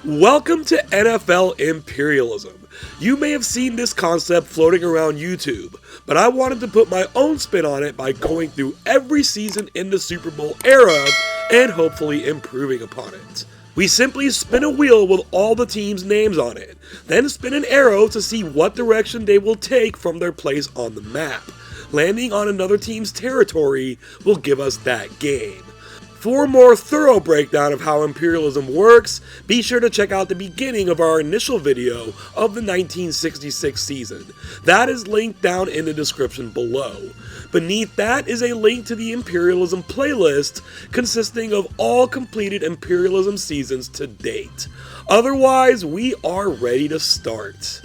Welcome to NFL Imperialism. You may have seen this concept floating around YouTube, but I wanted to put my own spin on it by going through every season in the Super Bowl era and hopefully improving upon it. We simply spin a wheel with all the teams' names on it, then spin an arrow to see what direction they will take from their place on the map. Landing on another team's territory will give us that game. For a more thorough breakdown of how imperialism works, be sure to check out the beginning of our initial video of the 1966 season. That is linked down in the description below. Beneath that is a link to the imperialism playlist consisting of all completed imperialism seasons to date. Otherwise, we are ready to start.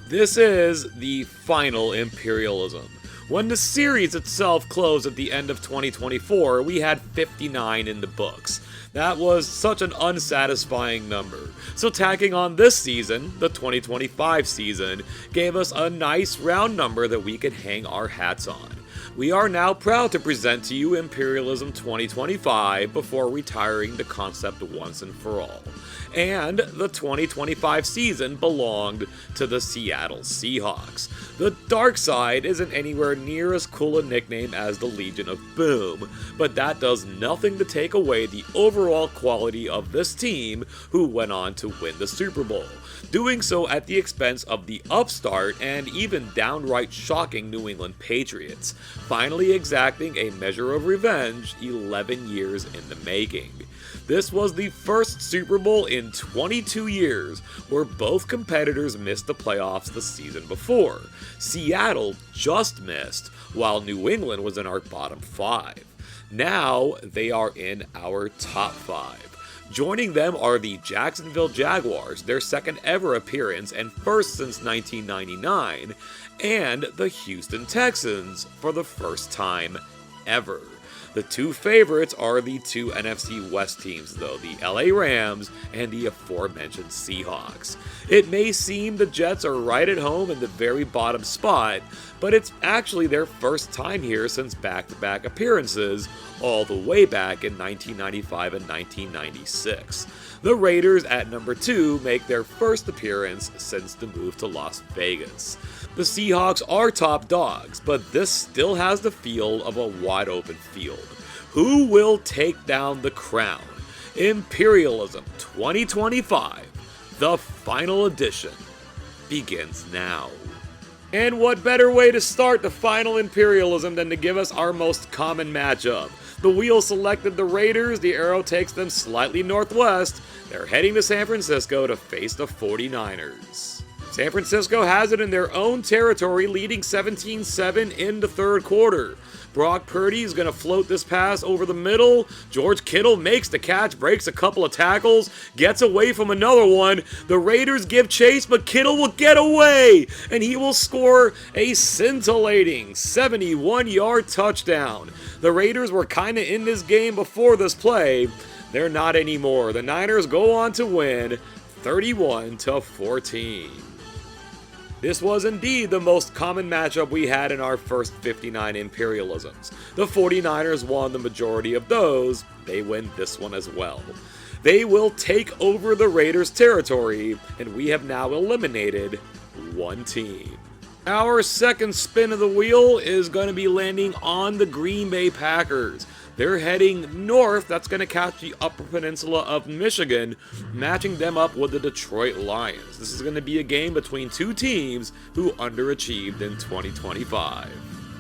This is the final imperialism. When the series itself closed at the end of 2024, we had 59 in the books. That was such an unsatisfying number. So tacking on this season, the 2025 season, gave us a nice round number that we could hang our hats on. We are now proud to present to you Imperialism 2025 before retiring the concept once and for all. And the 2025 season belonged to the Seattle Seahawks. The Dark Side isn't anywhere near as cool a nickname as the Legion of Boom, but that does nothing to take away the overall quality of this team who went on to win the Super Bowl, doing so at the expense of the upstart and even downright shocking New England Patriots, finally exacting a measure of revenge 11 years in the making. This was the first Super Bowl in 22 years where both competitors missed the playoffs the season before. Seattle just missed, while New England was in our bottom 5. Now they are in our top 5. Joining them are the Jacksonville Jaguars, their second ever appearance and first since 1999, and the Houston Texans for the first time ever. The two favorites are the two NFC West teams though, the LA Rams and the aforementioned Seahawks. It may seem the Jets are right at home in the very bottom spot, but it's actually their first time here since back-to-back appearances, all the way back in 1995 and 1996. The Raiders at number 2 make their first appearance since the move to Las Vegas. The Seahawks are top dogs, but this still has the feel of a wide open field. Who will take down the crown? Imperialism 2025, the final edition, begins now. And what better way to start the final Imperialism than to give us our most common matchup? The wheel selected the Raiders, the arrow takes them slightly northwest. They're heading to San Francisco to face the 49ers. San Francisco has it in their own territory, leading 17-7 in the third quarter. Brock Purdy is going to float this pass over the middle. George Kittle makes the catch, breaks a couple of tackles, gets away from another one. The Raiders give chase, but Kittle will get away, and he will score a scintillating 71-yard touchdown. The Raiders were kind of in this game before this play. They're not anymore. The Niners go on to win 31-14. This was indeed the most common matchup we had in our first 59 Imperialisms. The 49ers won the majority of those. They win this one as well. They will take over the Raiders' territory, and we have now eliminated one team. Our second spin of the wheel is going to be landing on the Green Bay Packers. They're heading north. That's going to catch the Upper Peninsula of Michigan, matching them up with the Detroit Lions. This is going to be a game between two teams who underachieved in 2025.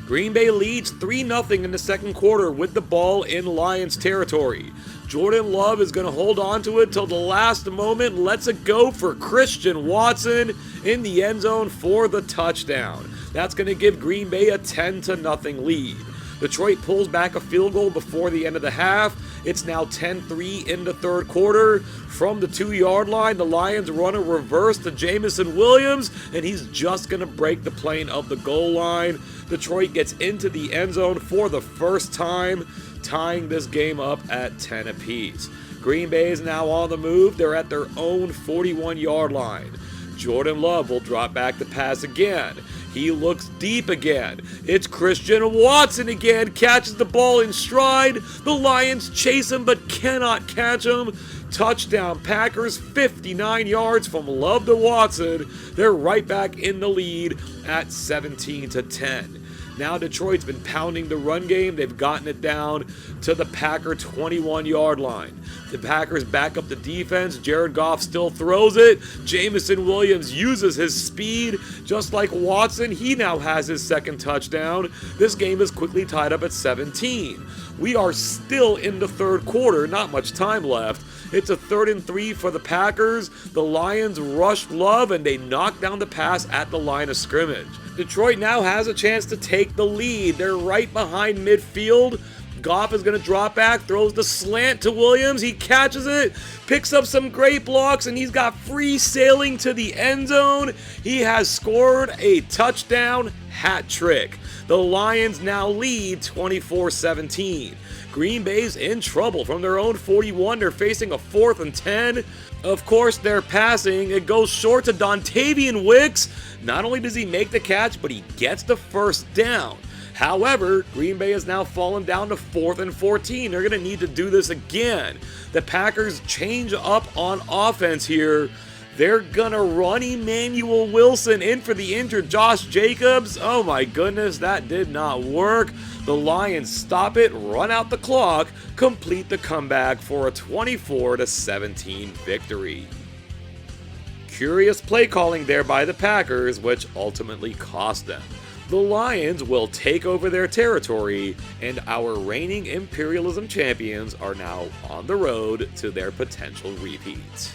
Green Bay leads 3-0 in the second quarter with the ball in Lions territory. Jordan Love is going to hold on to it till the last moment, lets it go for Christian Watson in the end zone for the touchdown. That's going to give Green Bay a 10-0 lead. Detroit pulls back a field goal before the end of the half. It's now 10-3 in the third quarter. From the 2-yard line, the Lions run a reverse to Jamison Williams, and he's just going to break the plane of the goal line. Detroit gets into the end zone for the first time, tying this game up at 10 apiece. Green Bay is now on the move. They're at their own 41-yard line. Jordan Love will drop back the pass again. He looks deep again. It's Christian Watson again, catches the ball in stride. The Lions chase him but cannot catch him. touchdown. Packers 59 yards from Love to Watson. They're right back in the lead at 17-10. Now Detroit's been pounding the run game. They've gotten it down to the Packer 21-yard line. The Packers back up the defense. Jared Goff still throws it. Jameson Williams uses his speed. Just like Watson, he now has his second touchdown. This game is quickly tied up at 17. We are still in the third quarter. Not much time left. It's a 3rd and 3 for the Packers. The Lions rush Love and they knock down the pass at the line of scrimmage. Detroit now has a chance to take the lead. They're right behind midfield. Goff is going to drop back, throws the slant to Williams. He catches it, picks up some great blocks, and he's got free sailing to the end zone. He has scored a touchdown hat trick. The Lions now lead 24-17. Green Bay's in trouble from their own 41. They're facing a 4th and 10. Of course, they're passing. It goes short to Dontavian Wicks. Not only does he make the catch, but he gets the first down. However, Green Bay has now fallen down to 4th and 14. They're going to need to do this again. The Packers change up on offense here. They're going to run Emmanuel Wilson in for the injured Josh Jacobs. Oh my goodness, that did not work. The Lions stop it, run out the clock, complete the comeback for a 24-17 victory. Curious play calling there by the Packers, which ultimately cost them. The Lions will take over their territory, and our reigning Imperialism champions are now on the road to their potential repeat.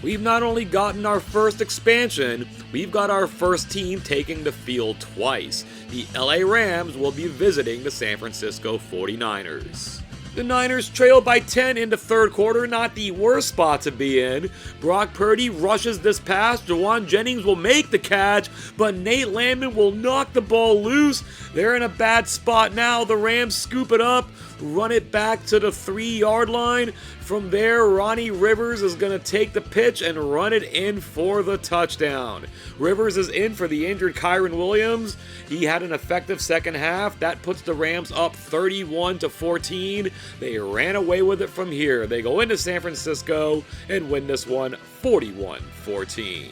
We've not only gotten our first expansion, we've got our first team taking the field twice. The LA Rams will be visiting the San Francisco 49ers. The Niners trail by 10 in the third quarter, not the worst spot to be in. Brock Purdy rushes this pass, Jawan Jennings will make the catch, but Nate Landman will knock the ball loose. They're in a bad spot now. The Rams scoop it up, run it back to the 3-yard line. From there, Ronnie Rivers is going to take the pitch and run it in for the touchdown. Rivers is in for the injured Kyron Williams. He had an effective second half. That puts the Rams up 31-14. They ran away with it from here. They go into San Francisco and win this one 41-14.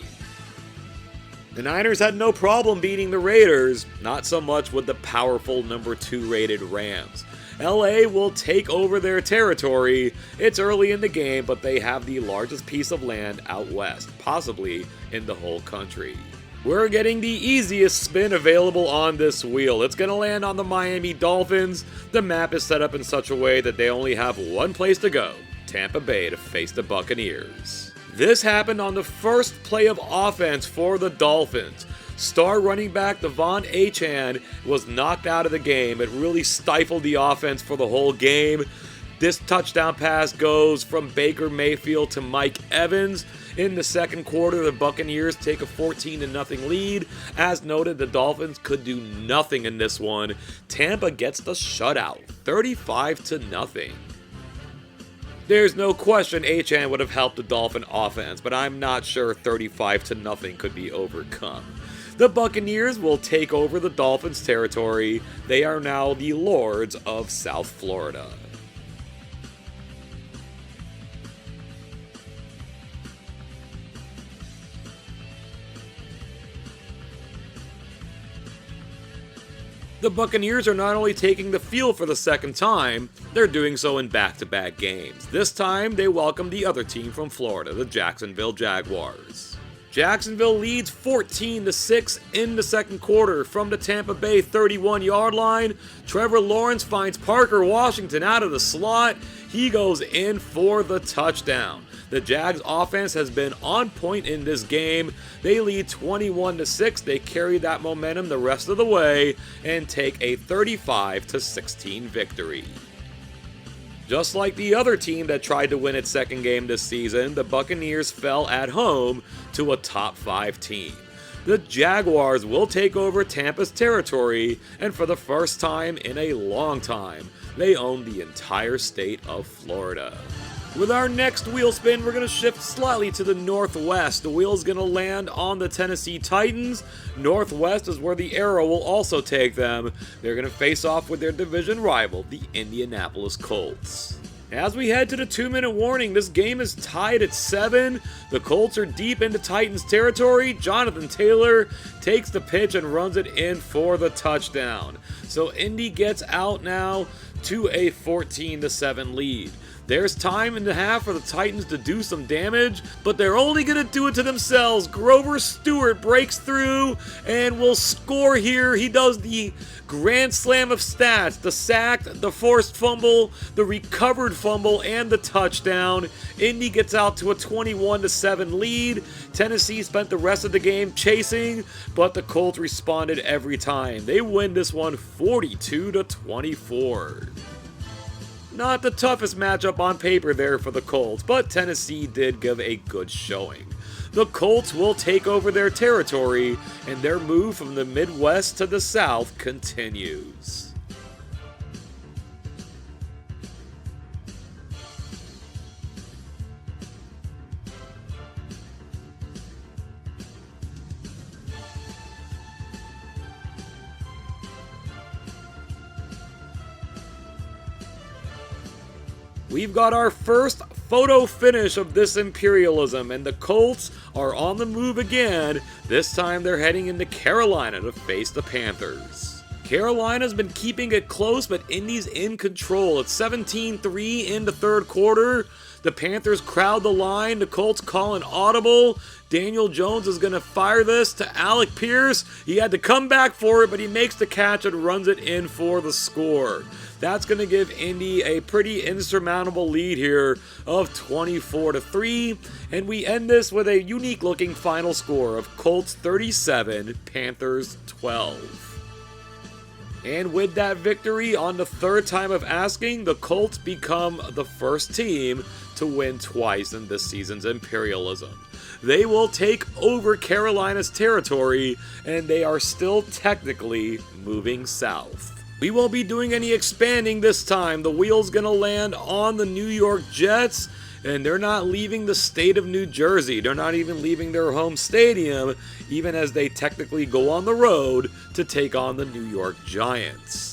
The Niners had no problem beating the Raiders, not so much with the powerful number 2 rated Rams. LA will take over their territory. It's early in the game, but they have the largest piece of land out west, possibly in the whole country. We're getting the easiest spin available on this wheel. It's going to land on the Miami Dolphins. The map is set up in such a way that they only have one place to go, Tampa Bay, to face the Buccaneers. This happened on the first play of offense for the Dolphins. Star running back Devon Achane was knocked out of the game. It really stifled the offense for the whole game. This touchdown pass goes from Baker Mayfield to Mike Evans. In the second quarter, the Buccaneers take a 14-0 lead. As noted, the Dolphins could do nothing in this one. Tampa gets the shutout, 35-0. There's no question Achane would have helped the Dolphin offense, but I'm not sure 35-0 could be overcome. The Buccaneers will take over the Dolphins' territory. They are now the Lords of South Florida. The Buccaneers are not only taking the field for the second time, they're doing so in back-to-back games. This time, they welcome the other team from Florida, the Jacksonville Jaguars. Jacksonville leads 14-6 in the second quarter from the Tampa Bay 31-yard line. Trevor Lawrence finds Parker Washington out of the slot. He goes in for the touchdown. The Jags offense has been on point in this game. They lead 21-6. They carry that momentum the rest of the way and take a 35-16 victory. Just like the other team that tried to win its second game this season, the Buccaneers fell at home to a top 5 team. The Jaguars will take over Tampa's territory, and for the first time in a long time, they own the entire state of Florida. With our next wheel spin, we're going to shift slightly to the northwest. The wheel's going to land on the Tennessee Titans. Northwest is where the arrow will also take them. They're going to face off with their division rival, the Indianapolis Colts. As we head to the 2-minute warning, this game is tied at 7. The Colts are deep into Titans territory. Jonathan Taylor takes the pitch and runs it in for the touchdown. So Indy gets out now to a 14-7 lead. There's time in the half for the Titans to do some damage, but they're only going to do it to themselves. Grover Stewart breaks through and will score here. He does the grand slam of stats, the sack, the forced fumble, the recovered fumble, and the touchdown. Indy gets out to a 21-7 lead. Tennessee spent the rest of the game chasing, but the Colts responded every time. They win this one 42-24. Not the toughest matchup on paper there for the Colts, but Tennessee did give a good showing. The Colts will take over their territory, and their move from the Midwest to the South continues. We've got our first photo finish of this Imperialism, and the Colts are on the move again. This time they're heading into Carolina to face the Panthers. Carolina's been keeping it close, but Indy's in control. It's 17-3 in the third quarter. The Panthers crowd the line. The Colts call an audible. Daniel Jones is going to fire this to Alec Pierce. He had to come back for it, but he makes the catch and runs it in for the score. That's going to give Indy a pretty insurmountable lead here of 24-3. And we end this with a unique looking final score of Colts 37, Panthers 12. And with that victory, on the third time of asking, the Colts become the first team to win twice in this season's Imperialism. They will take over Carolina's territory, and they are still technically moving south. We won't be doing any expanding this time. The wheel's gonna land on the New York Jets, and they're not leaving the state of New Jersey. They're not even leaving their home stadium, even as they technically go on the road to take on the New York Giants.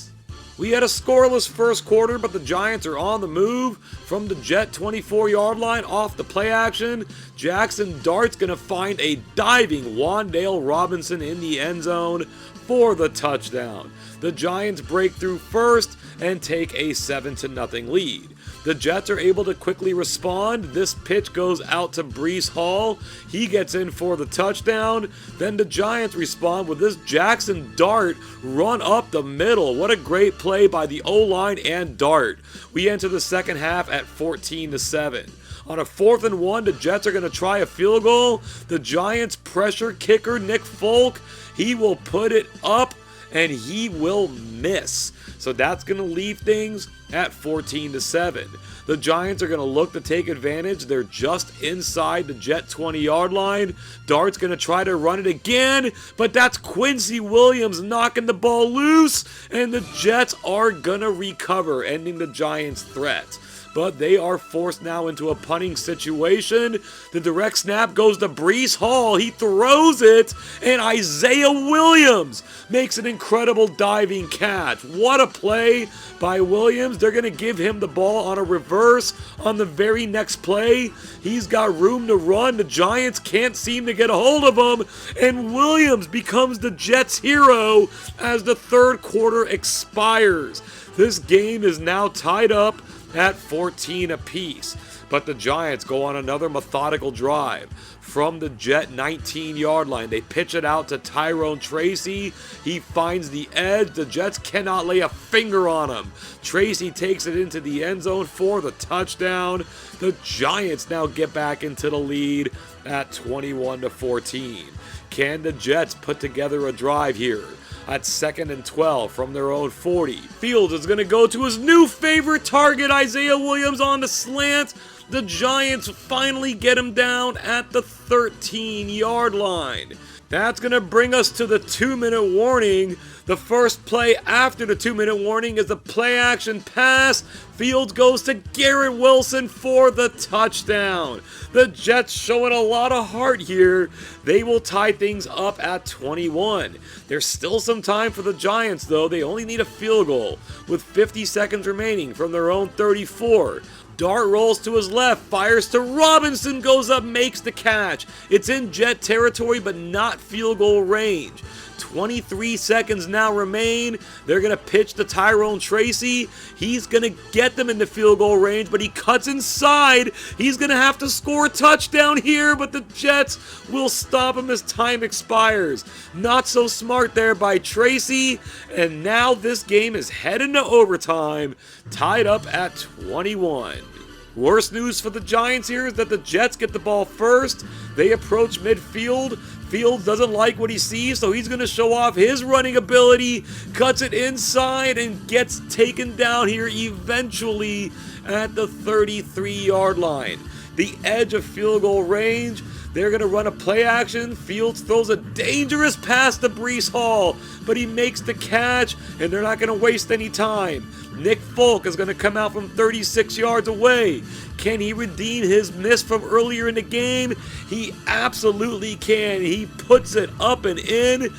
We had a scoreless first quarter, but the Giants are on the move from the Jet 24-yard line off the play action. Jackson Dart's gonna find a diving Wan'Dale Robinson in the end zone for the touchdown. The Giants break through first and take a 7-0 lead. The Jets are able to quickly respond. This pitch goes out to Breece Hall. He gets in for the touchdown. Then the Giants respond with this Jackson Dart run up the middle. What a great play by the O-line and Dart. We enter the second half at 14-7. On a 4th and 1, the Jets are going to try a field goal. The Giants pressure kicker Nick Folk. He will put it up, and he will miss. So that's going to leave things at 14-7. The Giants are going to look to take advantage. They're just inside the Jet 20-yard line. Dart's going to try to run it again, but that's Quincy Williams knocking the ball loose, and the Jets are going to recover, ending the Giants' threat. But they are forced now into a punting situation. The direct snap goes to Breece Hall. He throws it, and Isaiah Williams makes an incredible diving catch. What a play by Williams. They're going to give him the ball on a reverse on the very next play. He's got room to run. The Giants can't seem to get a hold of him, and Williams becomes the Jets' hero as the third quarter expires. This game is now tied up at 14 apiece. But the Giants go on another methodical drive. From the Jet 19-yard line, they pitch it out to Tyrone Tracy. He finds the edge. The Jets cannot lay a finger on him. Tracy takes it into the end zone for the touchdown. The Giants now get back into the lead at 21-14. Can the Jets put together a drive here? At 2nd and 12 from their own 40. Fields is going to go to his new favorite target, Isaiah Williams, on the slant. The Giants finally get him down at the 13-yard line. That's going to bring us to the 2-minute warning. The first play after the 2-minute warning is the play action pass. Fields goes to Garrett Wilson for the touchdown. The Jets showing a lot of heart here. They will tie things up at 21. There's still some time for the Giants though. They only need a field goal with 50 seconds remaining from their own 34. Dart rolls to his left, fires to Robinson, goes up, makes the catch. It's in Jet territory, but not field goal range. 23 seconds now remain. They're going to pitch to Tyrone Tracy. He's going to get them into field goal range, but he cuts inside. He's going to have to score a touchdown here, but the Jets will stop him as time expires. Not so smart there by Tracy, and now this game is heading to overtime, tied up at 21. Worst news for the Giants here is that the Jets get the ball first. They approach midfield. Fields doesn't like what he sees, so he's going to show off his running ability, cuts it inside, and gets taken down here eventually at the 33-yard line. The edge of field goal range. They're going to run a play action. Fields throws a dangerous pass to Breece Hall, but he makes the catch, and they're not going to waste any time. Nick Folk is going to come out from 36 yards away. Can he redeem his miss from earlier in the game? He absolutely can. He puts it up and in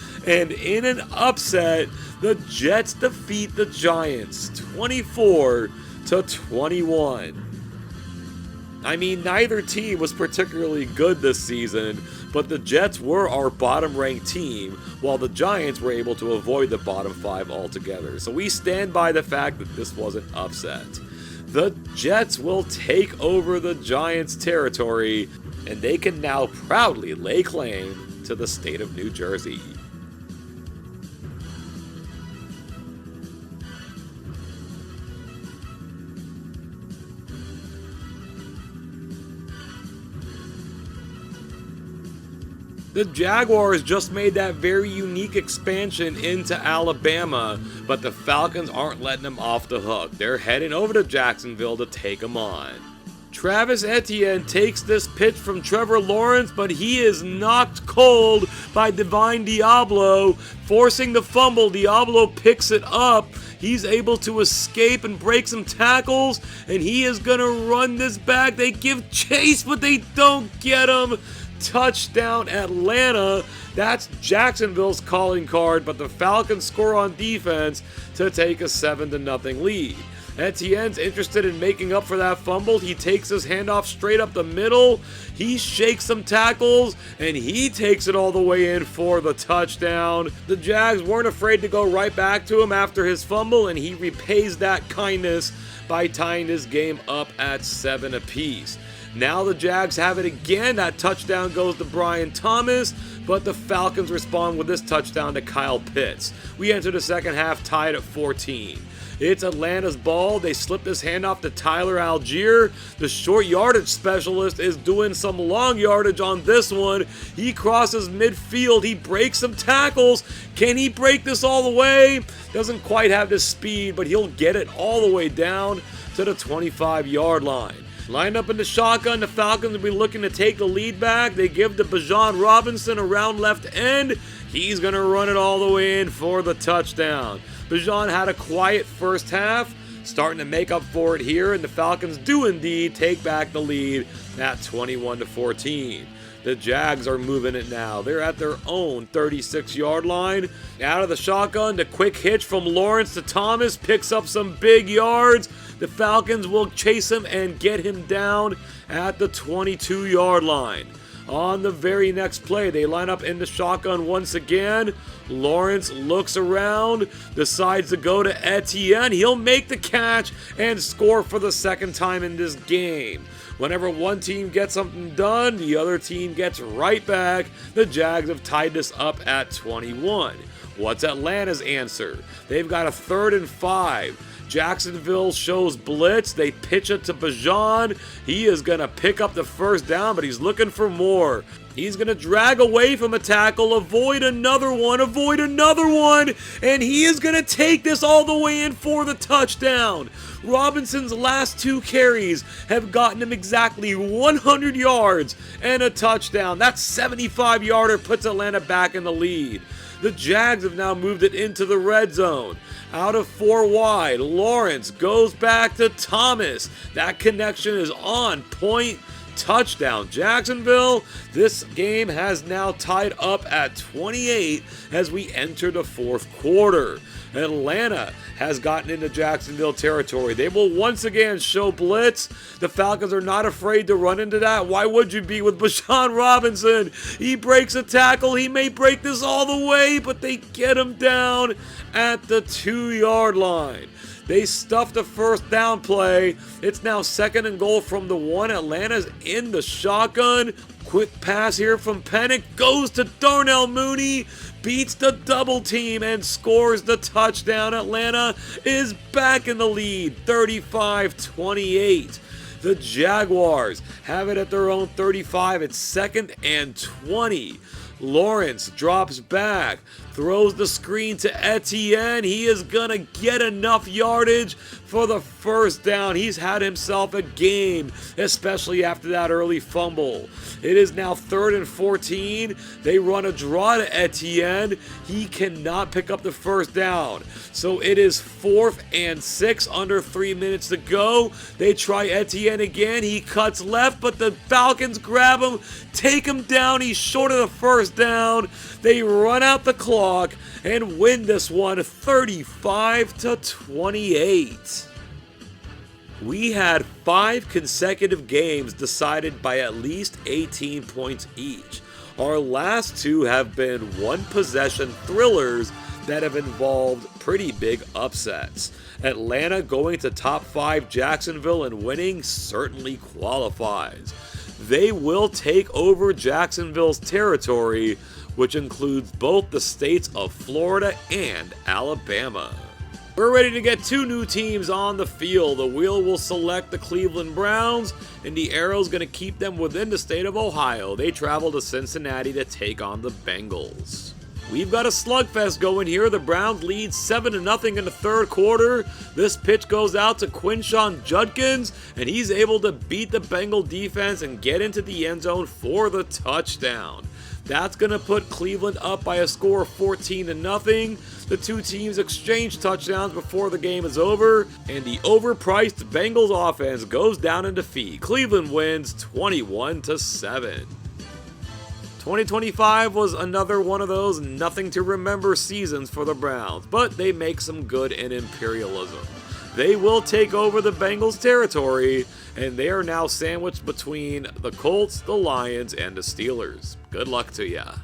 an upset, the Jets defeat the Giants 24-21. I mean, neither team was particularly good this season, but the Jets were our bottom-ranked team, while the Giants were able to avoid the bottom 5 altogether. So we stand by the fact that this was an upset. The Jets will take over the Giants' territory, and they can now proudly lay claim to the state of New Jersey. The Jaguars just made that very unique expansion into Alabama, but the Falcons aren't letting them off the hook. They're heading over to Jacksonville to take them on. Travis Etienne takes this pitch from Trevor Lawrence, but he is knocked cold by Divine Diablo, forcing the fumble. Diablo picks it up. He's able to escape and break some tackles, and he is going to run this back. They give chase, but they don't get him. Touchdown Atlanta. That's Jacksonville's calling card, but the Falcons score on defense to take a 7-0 lead. Etienne's interested in making up for that fumble. He takes his handoff straight up the middle. He shakes some tackles, and he takes it all the way in for the touchdown. The Jags weren't afraid to go right back to him after his fumble, and he repays that kindness by tying this game up at 7 apiece. Now the Jags have it again. That touchdown goes to Brian Thomas, but the Falcons respond with this touchdown to Kyle Pitts. We enter the second half tied at 14. It's Atlanta's ball. They slip this handoff to Tyler Algier. The short yardage specialist is doing some long yardage on this one. He crosses midfield. He breaks some tackles. Can he break this all the way? Doesn't quite have the speed, but he'll get it all the way down to the 25-yard line. Lined up in the shotgun, the Falcons will be looking to take the lead back. They give to Bijan Robinson around left end. He's going to run it all the way in for the touchdown. Bijan had a quiet first half, starting to make up for it here, and the Falcons do indeed take back the lead at 21-14. The Jags are moving it now. They're at their own 36-yard line. Out of the shotgun, the quick hitch from Lawrence to Thomas picks up some big yards. The Falcons will chase him and get him down at the 22-yard line. On the very next play, they line up in the shotgun once again. Lawrence looks around, decides to go to Etienne. He'll make the catch and score for the second time in this game. Whenever one team gets something done, the other team gets right back. The Jags have tied this up at 21. What's Atlanta's answer? They've got a 3rd and 5. Jacksonville shows blitz. They pitch it to Bijan. He is going to pick up the first down, but he's looking for more. He's going to drag away from a tackle, avoid another one, and he is going to take this all the way in for the touchdown. Robinson's last 2 carries have gotten him exactly 100 yards and a touchdown. That 75-yarder puts Atlanta back in the lead. The Jags have now moved it into the red zone. Out of 4 wide, Lawrence goes back to Thomas. That connection is on point. Touchdown Jacksonville. This game has now tied up at 28 as we enter the 4th quarter. Atlanta has gotten into Jacksonville territory. They will once again show blitz. The Falcons are not afraid to run into that. Why would you be with Bijan Robinson? He breaks a tackle. He may break this all the way, but they get him down at the 2-yard line. They stuffed the first down play. It's now 2nd and goal from the 1. Atlanta's in the shotgun. Quick pass here from Pennick. Goes to Darnell Mooney. Beats the double team and scores the touchdown. Atlanta is back in the lead, 35-28. The Jaguars have it at their own 35. It's 2nd and 20. Lawrence drops back, throws the screen to Etienne. He is gonna get enough yardage for the first down. He's had himself a game, especially after that early fumble. It is now 3rd and 14. They run a draw to Etienne. He cannot pick up the first down. So it is 4th and 6, under 3 minutes to go. They try Etienne again. He cuts left, but the Falcons grab him, take him down. He's short of the first down. They run out the clock and win this one 35-28. We had 5 consecutive games decided by at least 18 points each. Our last 2 have been one-possession thrillers that have involved pretty big upsets. Atlanta going to top 5 Jacksonville and winning certainly qualifies. They will take over Jacksonville's territory, which includes both the states of Florida and Alabama. We're ready to get 2 new teams on the field. The wheel will select the Cleveland Browns, and the arrow's going to keep them within the state of Ohio. They travel to Cincinnati to take on the Bengals. We've got a slugfest going here. The Browns lead 7-0 in the 3rd quarter. This pitch goes out to Quinshon Judkins, and he's able to beat the Bengal defense and get into the end zone for the touchdown. That's going to put Cleveland up by a score of 14-0. The 2 teams exchange touchdowns before the game is over, and the overpriced Bengals offense goes down in defeat. Cleveland wins 21-7. 2025 was another one of those nothing to remember seasons for the Browns, but they make some good in Imperialism. They will take over the Bengals territory, and they are now sandwiched between the Colts, the Lions, and the Steelers. Good luck to ya.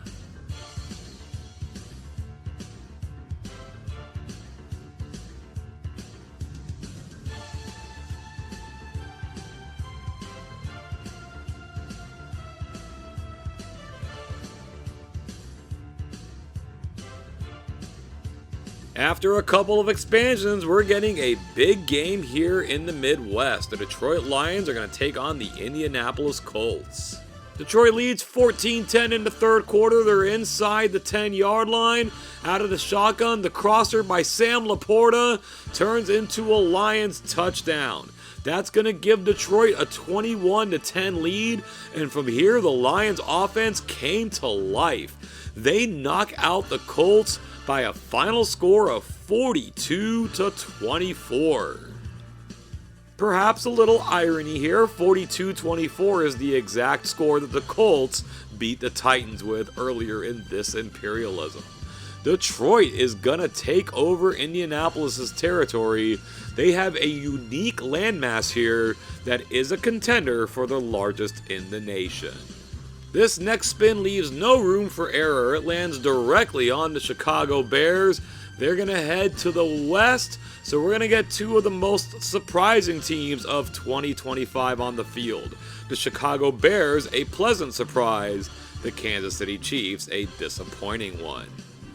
After a couple of expansions, we're getting a big game here in the Midwest. The Detroit Lions are going to take on the Indianapolis Colts. Detroit leads 14-10 in the 3rd quarter. They're inside the 10-yard line. Out of the shotgun, the crosser by Sam Laporta turns into a Lions touchdown. That's going to give Detroit a 21-10 lead, and from here, the Lions offense came to life. They knock out the Colts by a final score of 42-24. Perhaps a little irony here, 42-24 is the exact score that the Colts beat the Titans with earlier in this Imperialism. Detroit is gonna take over Indianapolis' territory. They have a unique landmass here that is a contender for the largest in the nation. This next spin leaves no room for error. It lands directly on the Chicago Bears. They're going to head to the west, so we're going to get 2 of the most surprising teams of 2025 on the field. The Chicago Bears, a pleasant surprise. The Kansas City Chiefs, a disappointing one.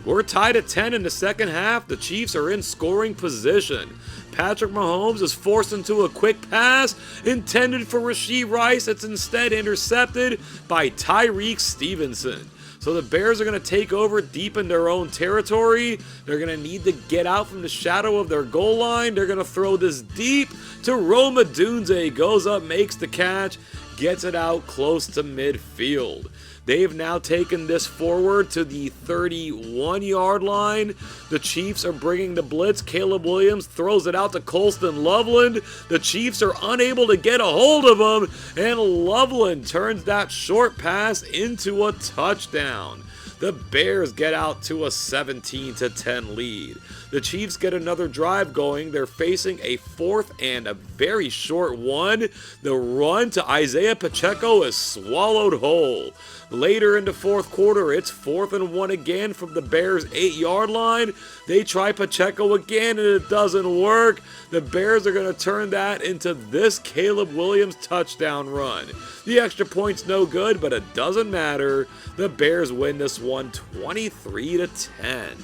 We're tied at 10 in the second half. The Chiefs are in scoring position. Patrick Mahomes is forced into a quick pass intended for Rashee Rice. It's instead intercepted by Tyreek Stevenson. So the Bears are going to take over deep in their own territory. They're going to need to get out from the shadow of their goal line. They're going to throw this deep to Rome Odunze. Goes up, makes the catch, gets it out close to midfield. They've now taken this forward to the 31-yard line. The Chiefs are bringing the blitz. Caleb Williams throws it out to Colston Loveland. The Chiefs are unable to get a hold of him, and Loveland turns that short pass into a touchdown. The Bears get out to a 17-10 lead. The Chiefs get another drive going. They're facing a fourth and a very short one. The run to Isaiah Pacheco is swallowed whole. Later in the fourth quarter, it's 4th and 1 again from the Bears' 8-yard line. They try Pacheco again and it doesn't work. The Bears are going to turn that into this Caleb Williams touchdown run. The extra point's no good, but it doesn't matter. The Bears win this one 23-10.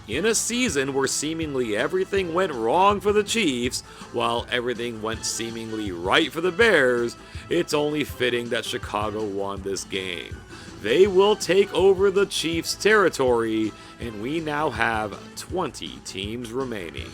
In a season where seemingly everything went wrong for the Chiefs, while everything went seemingly right for the Bears, it's only fitting that Chicago won this game. They will take over the Chiefs' territory, and we now have 20 teams remaining.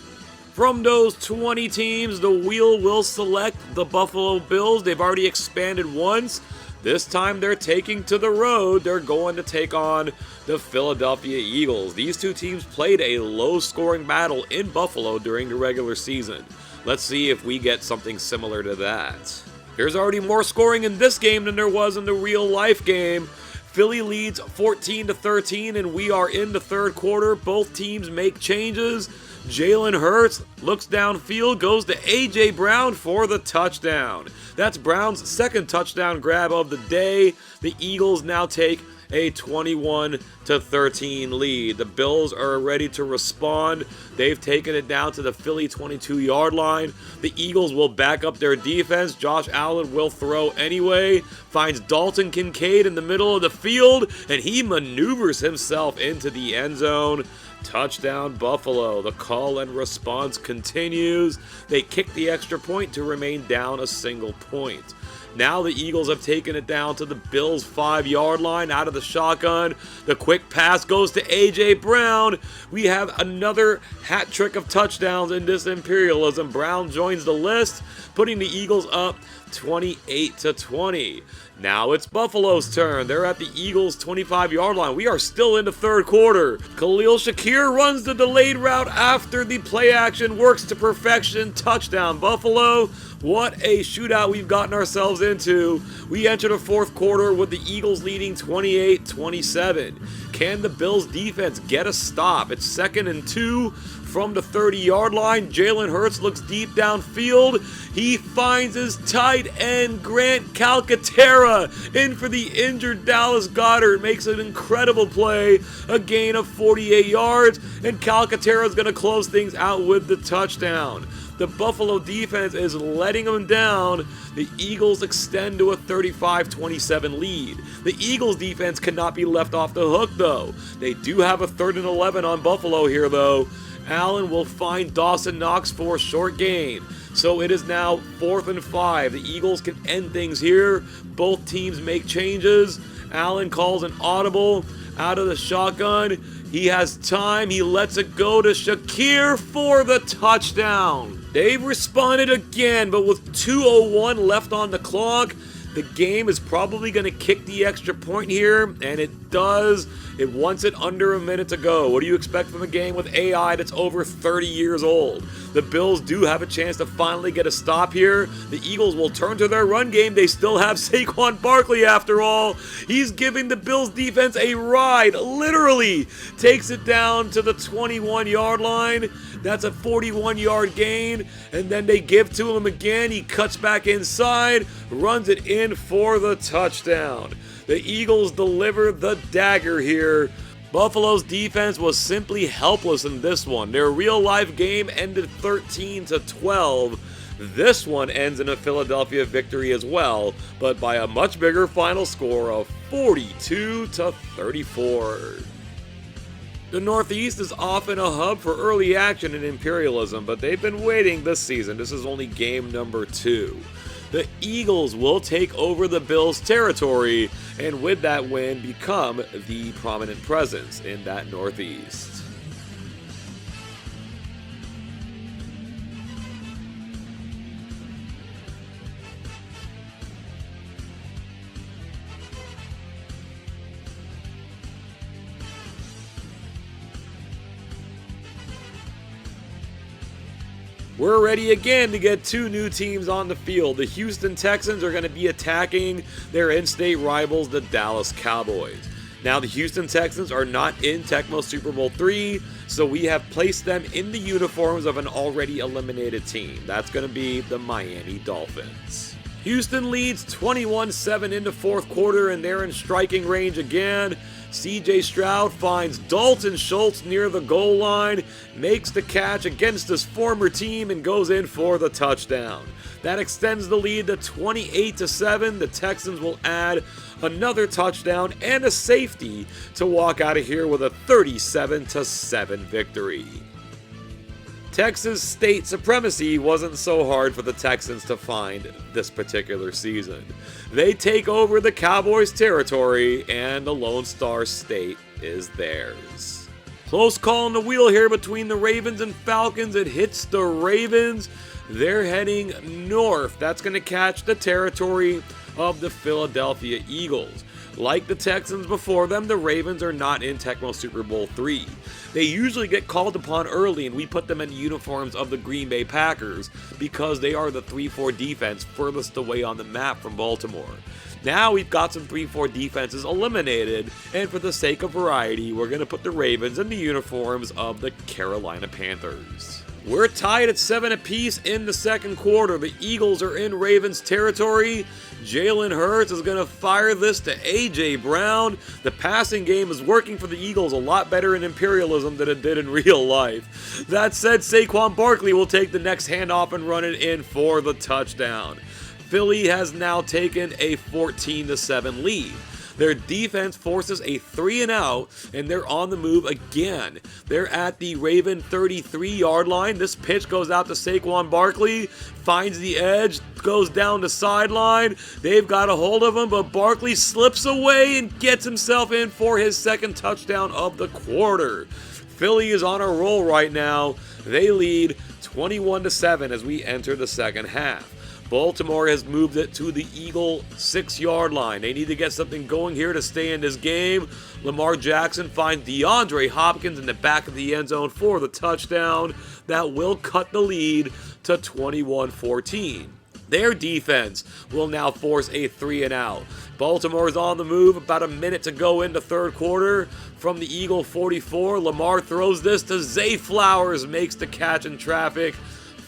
From those 20 teams, the wheel will select the Buffalo Bills. They've already expanded once. This time they're taking to the road. They're going to take on the Philadelphia Eagles. These two teams played a low-scoring battle in Buffalo during the regular season. Let's see if we get something similar to that. There's already more scoring in this game than there was in the real-life game. Philly leads 14-13, and we are in the third quarter. Both teams make changes. Jalen Hurts looks downfield, goes to A.J. Brown for the touchdown. That's Brown's second touchdown grab of the day. The Eagles now take a 21-13 lead. The Bills are ready to respond. They've taken it down to the Philly 22-yard line. The Eagles will back up their defense. Josh Allen will throw anyway. Finds Dalton Kincaid in the middle of the field, and he maneuvers himself into the end zone. Touchdown Buffalo. The call and response continues. They kick the extra point to remain down a single point. Now the Eagles have taken it down to the Bills' 5-yard line out of the shotgun. The quick pass goes to A.J. Brown. We have another hat trick of touchdowns in this Imperialism. Brown joins the list, putting the Eagles up 28-20. Now it's Buffalo's turn. They're at the Eagles' 25-yard line. We are still in the third quarter. Khalil Shakir runs the delayed route after the play action, works to perfection. Touchdown Buffalo. What a shootout we've gotten ourselves into. We enter the fourth quarter with the Eagles leading 28-27. Can the Bills defense get a stop? It's 2nd and 2 from the 30-yard line. Jalen Hurts looks deep downfield. He finds his tight end, Grant Calcaterra, in for the injured Dallas Goedert. Makes an incredible play, a gain of 48 yards, and Calcaterra is going to close things out with the touchdown. The Buffalo defense is letting them down. The Eagles extend to a 35-27 lead. The Eagles defense cannot be left off the hook, though. They do have a 3rd and 11 on Buffalo here, though. Allen will find Dawson Knox for a short gain. So it is now 4th and 5. The Eagles can end things here. Both teams make changes. Allen calls an audible out of the shotgun. He has time. He lets it go to Shakir for the touchdown. They've responded again, but with 2:01 left on the clock, the game is probably going to kick the extra point here, and it does. It wants it under a minute to go. What do you expect from a game with AI that's over 30 years old? The Bills do have a chance to finally get a stop here. The Eagles will turn to their run game. They still have Saquon Barkley after all. He's giving the Bills defense a ride. Literally takes it down to the 21-yard line. That's a 41-yard gain, and then they give to him again. He cuts back inside, runs it in for the touchdown. The Eagles deliver the dagger here. Buffalo's defense was simply helpless in this one. Their real-life game ended 13-12. This one ends in a Philadelphia victory as well, but by a much bigger final score of 42-34. The Northeast is often a hub for early action in Imperialism, but they've been waiting this season. This is only game number 2. The Eagles will take over the Bills' territory, and with that win, become the prominent presence in that Northeast. We're ready again to get 2 new teams on the field. The Houston Texans are going to be attacking their in-state rivals, the Dallas Cowboys. Now, the Houston Texans are not in Tecmo Super Bowl III, so we have placed them in the uniforms of an already eliminated team. That's going to be the Miami Dolphins. Houston leads 21-7 into fourth quarter, and they're in striking range again. CJ Stroud finds Dalton Schultz near the goal line, makes the catch against his former team, and goes in for the touchdown. That extends the lead to 28-7. The Texans will add another touchdown and a safety to walk out of here with a 37-7 victory. Texas state supremacy wasn't so hard for the Texans to find this particular season. They take over the Cowboys' territory, and the Lone Star State is theirs. Close call on the wheel here between the Ravens and Falcons. It hits the Ravens. They're heading north. That's going to catch the territory of the Philadelphia Eagles. Like the Texans before them, the Ravens are not in Tecmo Super Bowl III. They usually get called upon early, and we put them in the uniforms of the Green Bay Packers because they are the 3-4 defense furthest away on the map from Baltimore. Now we've got some 3-4 defenses eliminated, and for the sake of variety, we're going to put the Ravens in the uniforms of the Carolina Panthers. We're tied at 7 apiece in the second quarter. The Eagles are in Ravens territory. Jalen Hurts is going to fire this to A.J. Brown. The passing game is working for the Eagles a lot better in Imperialism than it did in real life. That said, Saquon Barkley will take the next handoff and run it in for the touchdown. Philly has now taken a 14-7 lead. Their defense forces a 3-and-out, and they're on the move again. They're at the Raven 33-yard line. This pitch goes out to Saquon Barkley, finds the edge, goes down the sideline. They've got a hold of him, but Barkley slips away and gets himself in for his second touchdown of the quarter. Philly is on a roll right now. They lead 21-7 as we enter the second half. Baltimore has moved it to the Eagle 6-yard line. They need to get something going here to stay in this game. Lamar Jackson finds DeAndre Hopkins in the back of the end zone for the touchdown. That will cut the lead to 21-14. Their defense will now force a 3-and-out. Baltimore is on the move, about a minute to go in the third quarter. From the Eagle 44, Lamar throws this to Zay Flowers, makes the catch in traffic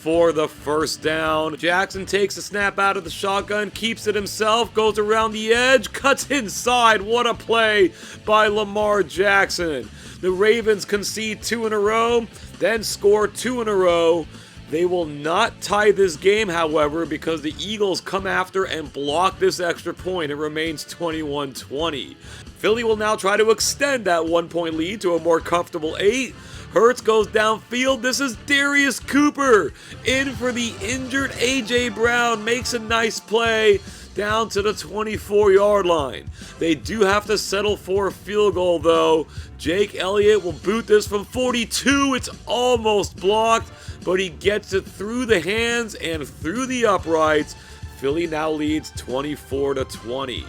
for the first down. Jackson takes the snap out of the shotgun, keeps it himself, goes around the edge, cuts inside. What a play by Lamar Jackson. The Ravens concede 2 in a row, then score 2 in a row. They will not tie this game, however, because the Eagles come after and block this extra point. It remains 21-20. Philly will now try to extend that 1-point lead to a more comfortable 8. Hurts goes downfield. This is Darius Cooper in for the injured A.J. Brown. Makes a nice play down to the 24-yard line. They do have to settle for a field goal, though. Jake Elliott will boot this from 42. It's almost blocked, but he gets it through the hands and through the uprights. Philly now leads 24-20.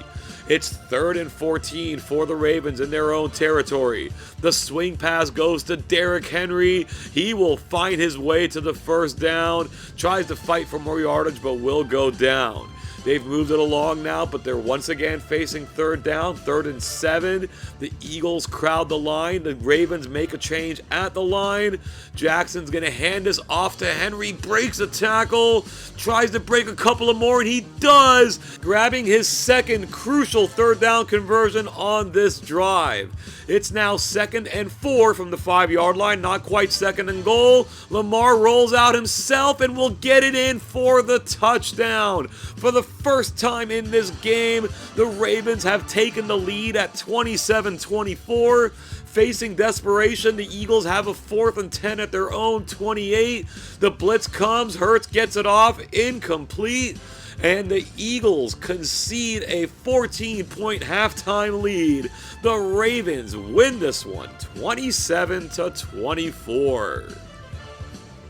It's 3rd and 14 for the Ravens in their own territory. The swing pass goes to Derrick Henry. He will find his way to the first down. Tries to fight for more yardage, but will go down. They've moved it along now, but they're once again facing 3rd down, 3rd and 7. The Eagles crowd the line. The Ravens make a change at the line. Jackson's going to hand this off to Henry, breaks a tackle, tries to break a couple of more, and he does, grabbing his second crucial 3rd down conversion on this drive. It's now 2nd and 4 from the 5-yard line, not quite 2nd and goal. Lamar rolls out himself and will get it in for the touchdown. For the first time in this game, the Ravens have taken the lead at 27-24. Facing desperation, the Eagles have a 4th and 10 at their own 28. The blitz comes, Hurts gets it off, incomplete, and the Eagles concede a 14-point halftime lead. The Ravens win this one 27-24.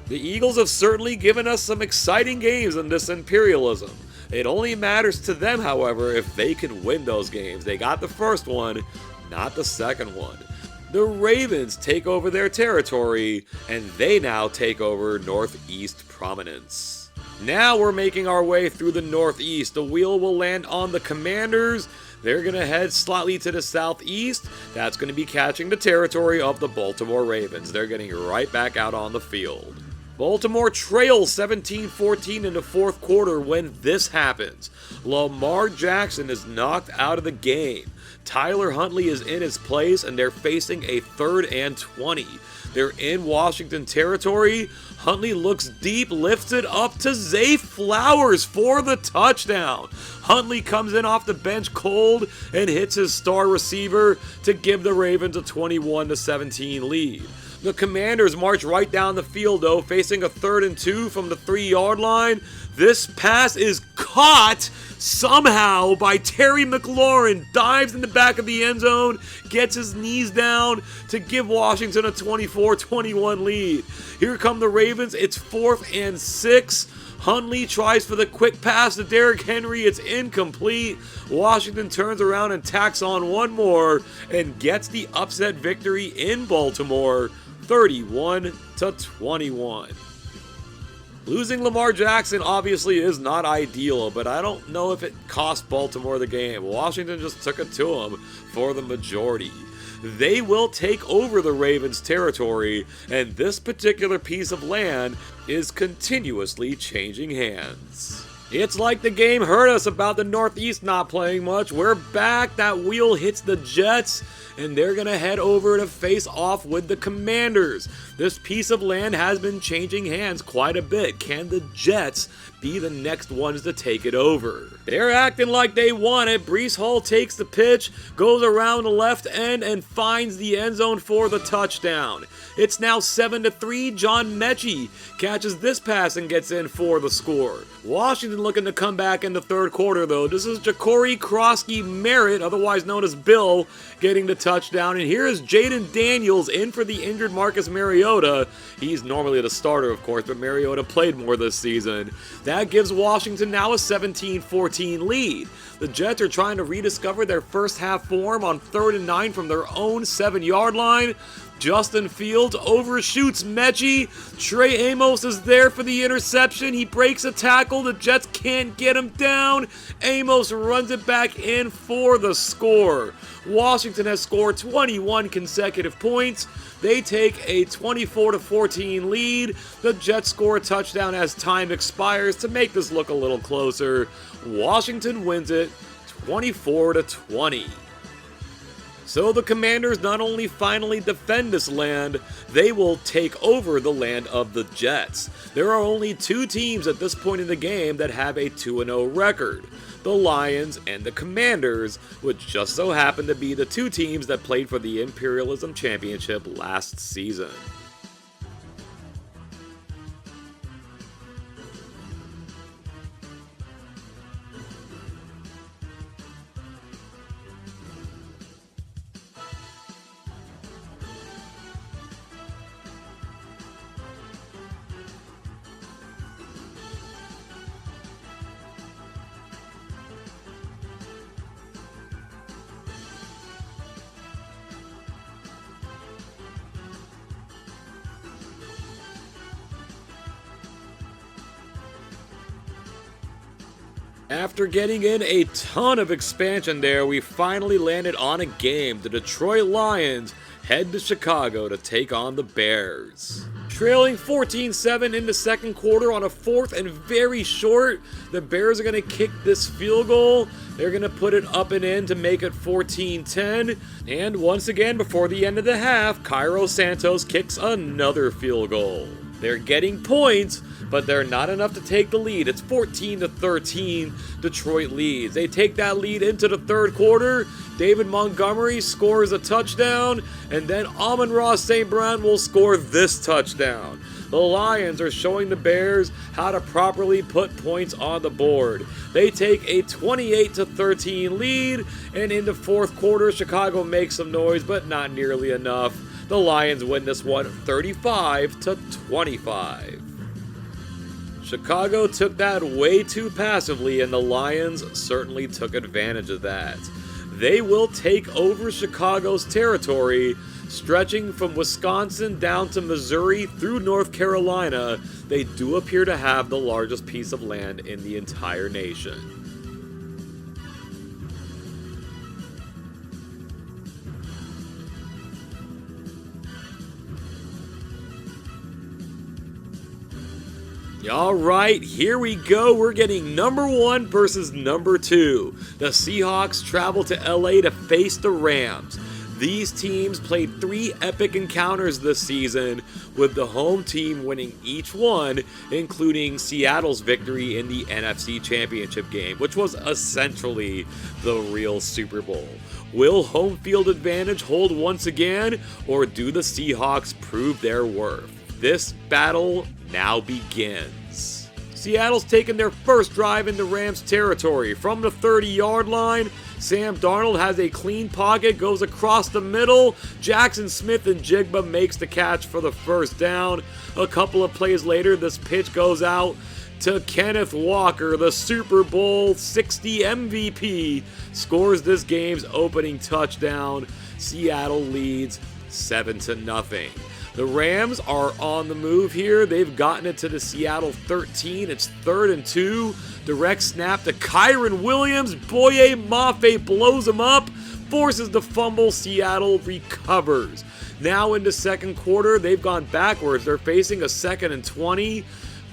The Eagles have certainly given us some exciting games in this Imperialism. It only matters to them, however, if they can win those games. They got the first one, not the second one. The Ravens take over their territory, and they now take over Northeast prominence. Now we're making our way through the Northeast. The wheel will land on the Commanders. They're going to head slightly to the southeast. That's going to be catching the territory of the Baltimore Ravens. They're getting right back out on the field. Baltimore trails 17-14 in the fourth quarter when this happens. Lamar Jackson is knocked out of the game. Tyler Huntley is in his place, and they're facing a 3rd and 20. They're in Washington territory. Huntley looks deep, lifts it up to Zay Flowers for the touchdown. Huntley comes in off the bench cold and hits his star receiver to give the Ravens a 21-17 lead. The Commanders march right down the field, though, facing a 3rd and 2 from the 3-yard line. This pass is caught somehow by Terry McLaurin, dives in the back of the end zone, gets his knees down to give Washington a 24-21 lead. Here come the Ravens. It's 4th and 6. Huntley tries for the quick pass to Derrick Henry. It's incomplete. Washington turns around and tacks on one more and gets the upset victory in Baltimore, 31-21. Losing Lamar Jackson obviously is not ideal, but I don't know if it cost Baltimore the game. Washington just took it to them for the majority. They will take over the Ravens' territory, and this particular piece of land is continuously changing hands. It's like the game heard us about the Northeast not playing much. We're back. That wheel hits the Jets, and they're going to head over to face off with the Commanders. This piece of land has been changing hands quite a bit. Can the Jets be the next ones to take it over? They're acting like they want it. Breece Hall takes the pitch, goes around the left end, and finds the end zone for the touchdown. It's now 7-3. John Mechie catches this pass and gets in for the score. Washington looking to come back in the third quarter, though. This is Ja'Cory Krosky-Merritt, otherwise known as Bill, getting the touchdown. And here is Jaden Daniels in for the injured Marcus Mariota. He's normally the starter, of course, but Mariota played more this season. That gives Washington now a 17-14 lead. The Jets are trying to rediscover their first half form on 3rd and 9 from their own 7-yard line. Justin Fields overshoots Mechie. Trey Amos is there for the interception. He breaks a tackle. The Jets can't get him down. Amos runs it back in for the score. Washington has scored 21 consecutive points. They take a 24-14 lead. The Jets score a touchdown as time expires to make this look a little closer. Washington wins it 24-20. So the Commanders not only finally defend this land, they will take over the land of the Jets. There are only 2 teams at this point in the game that have a 2-0 record. The Lions and the Commanders, which just so happen to be the 2 teams that played for the Imperialism Championship last season. After getting in a ton of expansion there, we finally landed on a game. The Detroit Lions head to Chicago to take on the Bears. Trailing 14-7 in the second quarter on a 4th and very short, the Bears are going to kick this field goal. They're going to put it up and in to make it 14-10. And once again, before the end of the half, Cairo Santos kicks another field goal. They're getting points, but they're not enough to take the lead. It's 14-13, Detroit leads. They take that lead into the third quarter. David Montgomery scores a touchdown, and then Amon-Ra St. Brown will score this touchdown. The Lions are showing the Bears how to properly put points on the board. They take a 28-13 lead, and in the fourth quarter, Chicago makes some noise, but not nearly enough. The Lions win this one 35-25. Chicago took that way too passively, and the Lions certainly took advantage of that. They will take over Chicago's territory, stretching from Wisconsin down to Missouri through North Carolina. They do appear to have the largest piece of land in the entire nation. Alright, here we go. We're getting number 1 versus number 2. The Seahawks travel to LA to face the Rams. These teams played 3 epic encounters this season, with the home team winning each one, including Seattle's victory in the NFC Championship game, which was essentially the real Super Bowl. Will home field advantage hold once again, or do the Seahawks prove their worth? This battle now begins. Seattle's taken their first drive in the Rams' territory. From the 30-yard line, Sam Darnold has a clean pocket, goes across the middle. Jackson Smith-Njigba makes the catch for the first down. A couple of plays later, this pitch goes out to Kenneth Walker, the Super Bowl 60 MVP, scores this game's opening touchdown. Seattle leads 7-0. The Rams are on the move here. They've gotten it to the Seattle 13. It's 3rd and 2. Direct snap to Kyren Williams. Boye Mafe blows him up, forces the fumble. Seattle recovers. Now into second quarter, they've gone backwards. They're facing a 2nd and 20.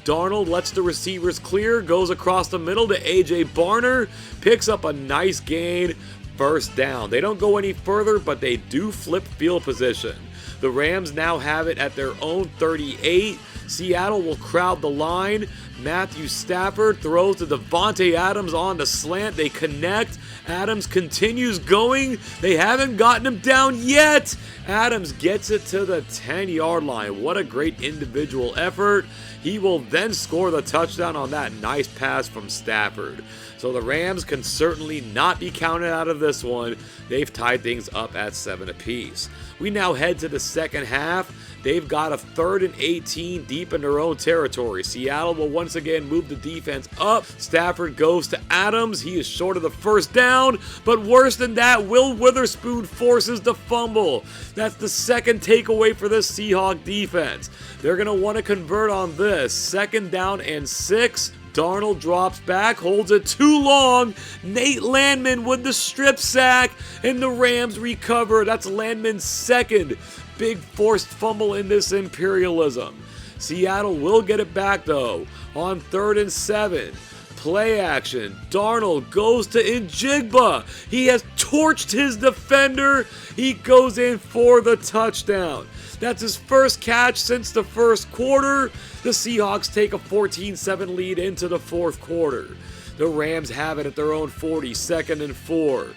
Darnold lets the receivers clear, goes across the middle to A.J. Barner, picks up a nice gain, first down. They don't go any further, but they do flip field position. The Rams now have it at their own 38. Seattle will crowd the line. Matthew Stafford throws to Devontae Adams on the slant. They connect. Adams continues going. They haven't gotten him down yet. Adams gets it to the 10-yard line. What a great individual effort. He will then score the touchdown on that nice pass from Stafford. So the Rams can certainly not be counted out of this one. They've tied things up at 7 apiece. We now head to the second half. They've got a 3rd and 18 deep in their own territory. Seattle will once again move the defense up. Stafford goes to Adams. He is short of the first down, but worse than that, Will Witherspoon forces the fumble. That's the second takeaway for this Seahawk defense. They're going to want to convert on this. 2nd down and 6. Darnold drops back, holds it too long. Nate Landman with the strip sack, and the Rams recover. That's Landman's 2nd big forced fumble in this Imperialism. Seattle will get it back though on 3rd and 7. Play action. Darnold goes to Njigba. He has torched his defender. He goes in for the touchdown. That's his first catch since the first quarter. The Seahawks take a 14-7 lead into the fourth quarter. The Rams have it at their own 40, 2nd and 4.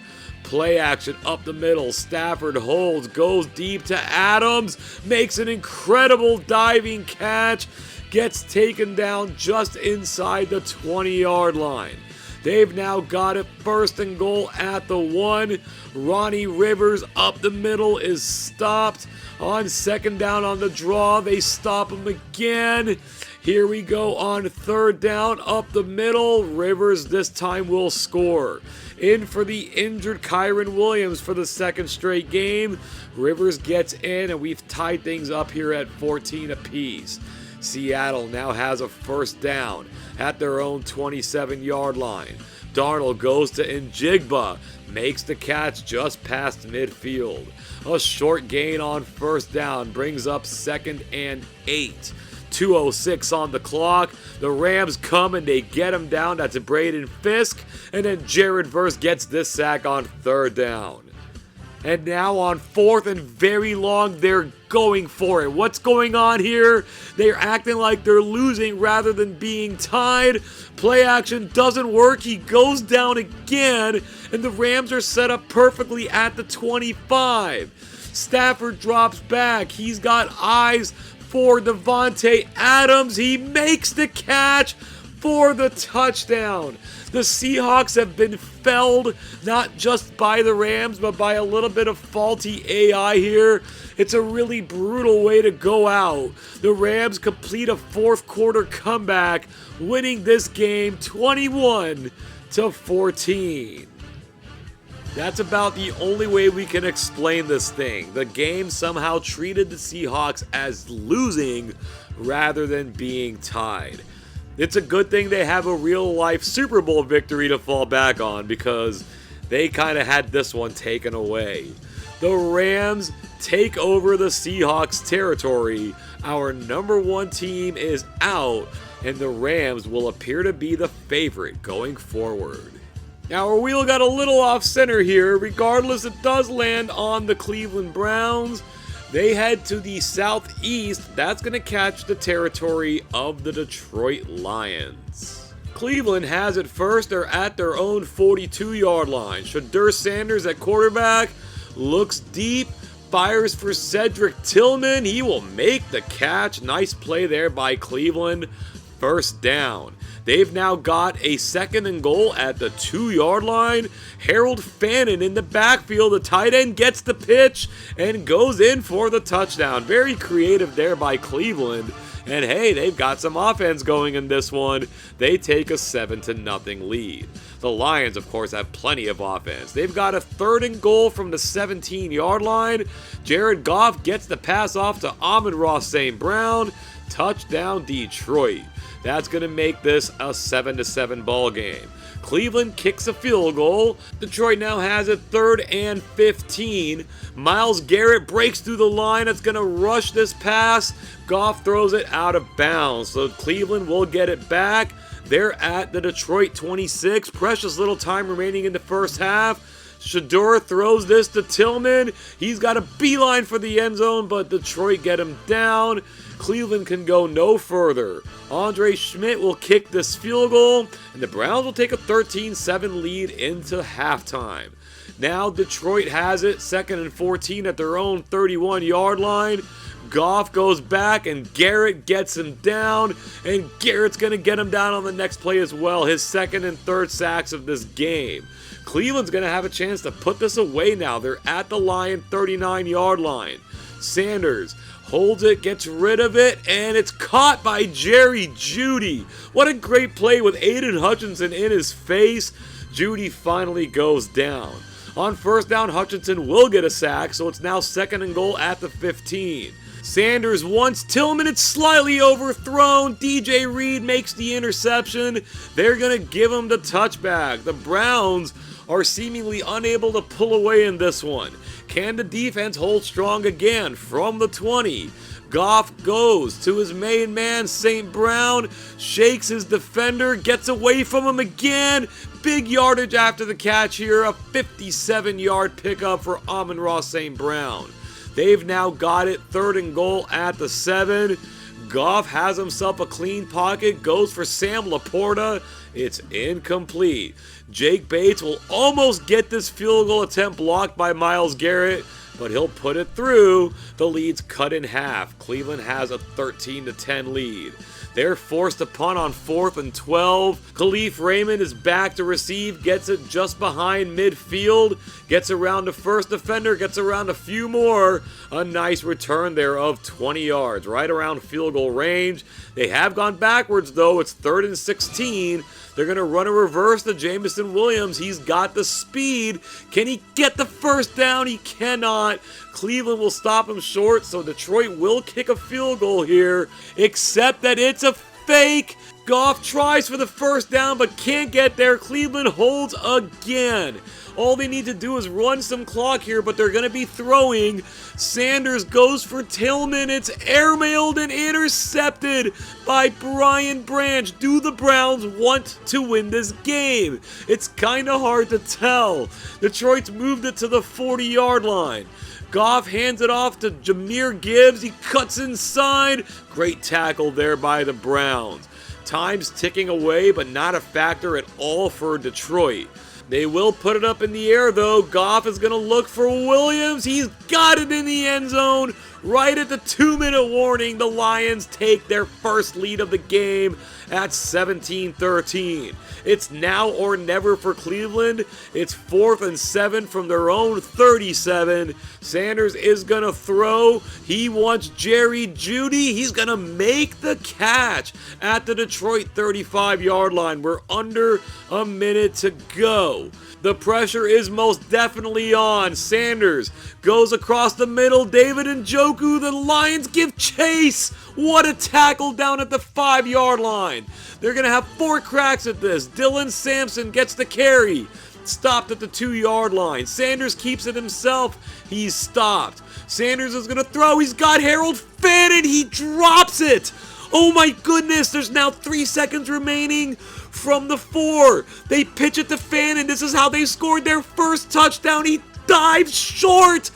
Play action up the middle. Stafford holds, goes deep to Adams, makes an incredible diving catch, gets taken down just inside the 20-yard line. They've now got it 1st and goal at the 1. Ronnie Rivers up the middle is stopped. On 2nd down on the draw, they stop him again. Here we go on 3rd down up the middle. Rivers this time will score. In for the injured Kyren Williams for the 2nd straight game. Rivers gets in, and we've tied things up here at 14 apiece. Seattle now has a 1st down at their own 27-yard line. Darnold goes to Njigba, makes the catch just past midfield. A short gain on 1st down brings up 2nd and 8. 2:06 on the clock. The Rams come and they get him down. That's Braden Fisk. And then Jared Verse gets this sack on 3rd down. And now on 4th and very long, they're going for it. What's going on here? They're acting like they're losing rather than being tied. Play action doesn't work. He goes down again, and the Rams are set up perfectly at the 25. Stafford drops back. He's got eyes for Devontae Adams. He makes the catch for the touchdown. The Seahawks have been felled, not just by the Rams, but by a little bit of faulty AI here. It's a really brutal way to go out. The Rams complete a fourth quarter comeback, winning this game 21-14. That's about the only way we can explain this thing. The game somehow treated the Seahawks as losing rather than being tied. It's a good thing they have a real-life Super Bowl victory to fall back on because they kind of had this one taken away. The Rams take over the Seahawks territory. Our number one team is out, and the Rams will appear to be the favorite going forward. Now, our wheel got a little off center here. Regardless, it does land on the Cleveland Browns. They head to the southeast. That's going to catch the territory of the Detroit Lions. Cleveland has it first. They're at their own 42-yard line. Shedeur Sanders at quarterback looks deep, fires for Cedric Tillman. He will make the catch. Nice play there by Cleveland. First down. They've now got a 2nd and goal at the 2-yard line. Harold Fannin in the backfield. The tight end gets the pitch and goes in for the touchdown. Very creative there by Cleveland. And hey, they've got some offense going in this one. They take a 7-0 lead. The Lions, of course, have plenty of offense. They've got a 3rd and goal from the 17-yard line. Jared Goff gets the pass off to Amon-Ra St. Brown. Touchdown, Detroit. That's going to make this a 7-7 ball game. Cleveland kicks a field goal. Detroit now has it 3rd and 15. Myles Garrett breaks through the line. It's going to rush this pass. Goff throws it out of bounds. So Cleveland will get it back. They're at the Detroit 26. Precious little time remaining in the first half. Shedeur throws this to Tillman. He's got a beeline for the end zone, but Detroit get him down. Cleveland can go no further. Andre Schmidt will kick this field goal, and the Browns will take a 13-7 lead into halftime. Now Detroit has it, 2nd and 14 at their own 31-yard line. Goff goes back, and Garrett gets him down, and Garrett's going to get him down on the next play as well. His 2nd and 3rd sacks of this game. Cleveland's going to have a chance to put this away now. They're at the Lion 39-yard line. Sanders holds it, gets rid of it, and it's caught by Jerry Jeudy. What a great play with Aiden Hutchinson in his face. Jeudy finally goes down. On 1st down, Hutchinson will get a sack, so it's now 2nd and goal at the 15. Sanders wants Tillman. It's slightly overthrown. DJ Reed makes the interception. They're going to give him the touchback. The Browns are seemingly unable to pull away in this one. Can the defense hold strong again from the 20? Goff goes to his main man, St. Brown, shakes his defender, gets away from him again. Big yardage after the catch here, a 57-yard pickup for Amon-Ra St. Brown. They've now got it 3rd and goal at the 7. Goff has himself a clean pocket, goes for Sam Laporta. It's incomplete. Jake Bates will almost get this field goal attempt blocked by Myles Garrett, but he'll put it through. The lead's cut in half. Cleveland has a 13-10 lead. They're forced to punt on 4th and 12. Khalif Raymond is back to receive, gets it just behind midfield, gets around the first defender, gets around a few more. A nice return there of 20 yards, right around field goal range. They have gone backwards though. It's 3rd and 16. They're going to run a reverse to Jameson Williams. He's got the speed. Can he get the first down? He cannot. Cleveland will stop him short, so Detroit will kick a field goal here, except that it's a fake. Goff tries for the first down but can't get there. Cleveland holds again. All they need to do is run some clock here, but they're going to be throwing. Sanders goes for Tillman. It's airmailed and intercepted by Brian Branch. Do the Browns want to win this game? It's kind of hard to tell. Detroit's moved it to the 40-yard line. Goff hands it off to Jahmyr Gibbs. He cuts inside. Great tackle there by the Browns. Time's ticking away, but not a factor at all for Detroit. They will put it up in the air, though. Goff is going to look for Williams. He's got it in the end zone. Right at the 2-minute warning, the Lions take their first lead of the game at 17-13. It's now or never for Cleveland. It's 4th and 7 from their own 37. Sanders is going to throw. He wants Jerry Jeudy. He's going to make the catch at the Detroit 35-yard line. We're under a minute to go. The pressure is most definitely on. Sanders goes across the middle. David Njoku. The Lions give chase. What a tackle down at the 5-yard line. They're going to have 4 cracks at this. Dylan Sampson gets the carry. Stopped at the 2-yard line. Sanders keeps it himself. He's stopped. Sanders is going to throw. He's got Harold Fannin. He drops it. Oh my goodness. There's now 3 seconds remaining from the 4. They pitch it to Fannin. This is how they scored their first touchdown. He dives short.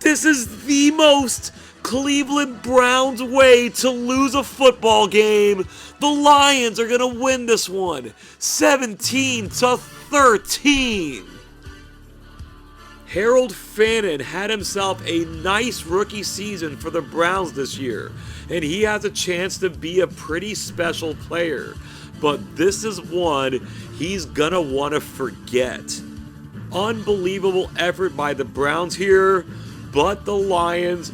This is the most Cleveland Browns way to lose a football game. The Lions are going to win this one 17-13. Harold Fannin had himself a nice rookie season for the Browns this year, and he has a chance to be a pretty special player. But this is one he's going to want to forget. Unbelievable effort by the Browns here, but the Lions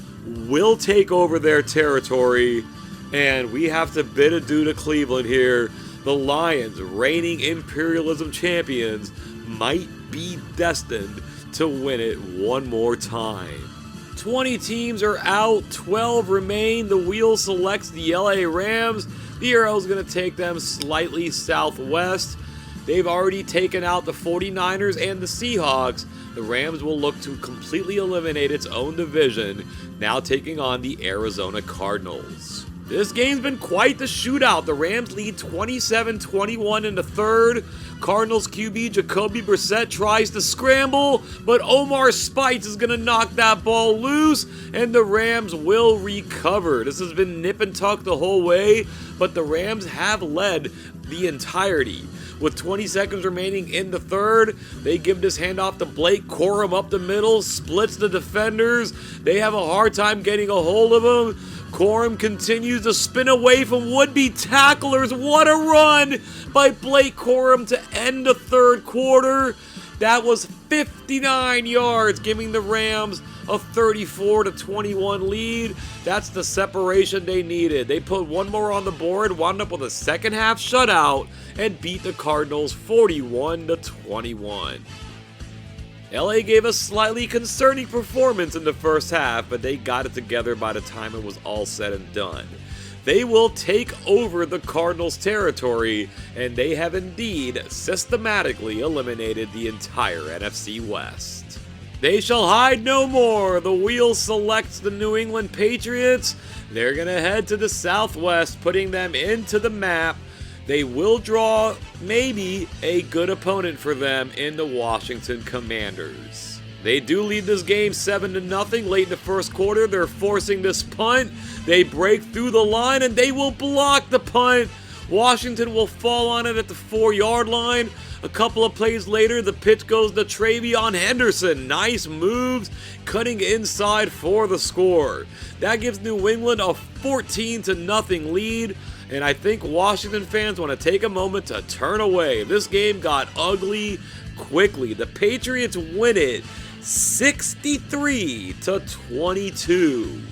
will take over their territory, and we have to bid adieu to Cleveland here. The Lions, reigning Imperialism champions, might be destined to win it one more time. 20 teams are out, 12 remain. The wheel selects the LA Rams. The arrow's going to take them slightly southwest. They've already taken out the 49ers and the Seahawks. The Rams will look to completely eliminate its own division, now taking on the Arizona Cardinals. This game's been quite the shootout. The Rams lead 27-21 in the third. Cardinals QB Jacoby Brissett tries to scramble, but Omar Speights is going to knock that ball loose, and the Rams will recover. This has been nip and tuck the whole way, but the Rams have led the entirety. With 20 seconds remaining in the third, they give this handoff to Blake Corum up the middle, splits the defenders. They have a hard time getting a hold of him. Corum continues to spin away from would-be tacklers. What a run by Blake Corum to end the third quarter. That was 59 yards, giving the Rams a 34-21 lead. That's the separation they needed. They put one more on the board, wound up with a second half shutout, and beat the Cardinals 41-21. LA gave a slightly concerning performance in the first half, but they got it together by the time it was all said and done. They will take over the Cardinals' territory, and they have indeed systematically eliminated the entire NFC West. They shall hide no more. The wheel selects the New England Patriots. They're going to head to the Southwest, putting them into the map. They will draw maybe a good opponent for them in the Washington Commanders. They do lead this game 7-0 late in the first quarter. They're forcing this punt. They break through the line and they will block the punt. Washington will fall on it at the 4-yard line. A couple of plays later, the pitch goes to Travion Henderson. Nice moves, cutting inside for the score. That gives New England a 14-0 lead. And I think Washington fans want to take a moment to turn away. This game got ugly quickly. The Patriots win it 63-22.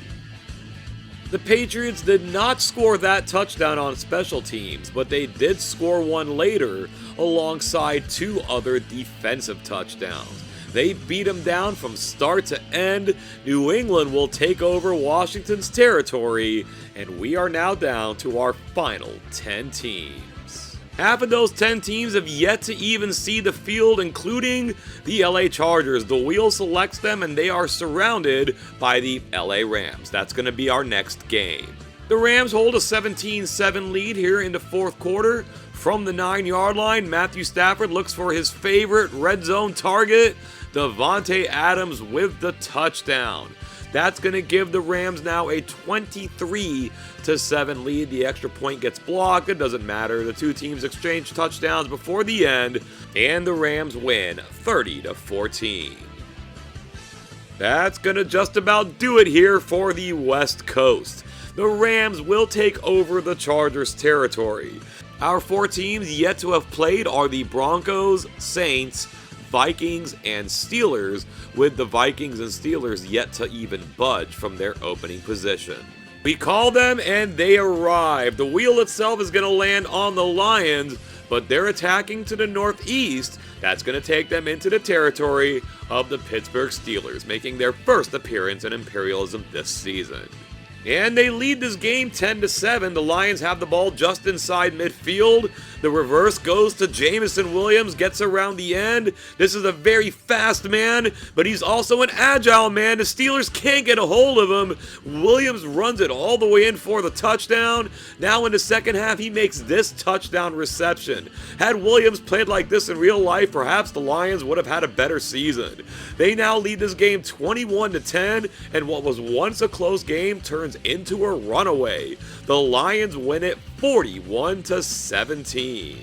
The Patriots did not score that touchdown on special teams, but they did score one later alongside 2 other defensive touchdowns. They beat them down from start to end. New England will take over Washington's territory, and we are now down to our final 10 teams. Half of those 10 teams have yet to even see the field, including the LA Chargers. The wheel selects them, and they are surrounded by the LA Rams. That's going to be our next game. The Rams hold a 17-7 lead here in the fourth quarter. From the 9-yard line, Matthew Stafford looks for his favorite red zone target, Davante Adams, with the touchdown. That's going to give the Rams now a 23-7 lead. The extra point gets blocked. It doesn't matter. The two teams exchange touchdowns before the end, and the Rams win 30-14. That's going to just about do it here for the West Coast. The Rams will take over the Chargers' territory. Our 4 teams yet to have played are the Broncos, Saints, Vikings, and Steelers, with the Vikings and Steelers yet to even budge from their opening position. We call them and they arrive. The wheel itself is going to land on the Lions, but they're attacking to the northeast. That's going to take them into the territory of the Pittsburgh Steelers, making their first appearance in Imperialism this season. And they lead this game 10-7. The Lions have the ball just inside midfield. The reverse goes to Jameson Williams, gets around the end. This is a very fast man, but he's also an agile man. The Steelers can't get a hold of him. Williams runs it all the way in for the touchdown. Now in the second half, he makes this touchdown reception. Had Williams played like this in real life, perhaps the Lions would have had a better season. They now lead this game 21-10, and what was once a close game turns into a runaway. The Lions win it 41-17.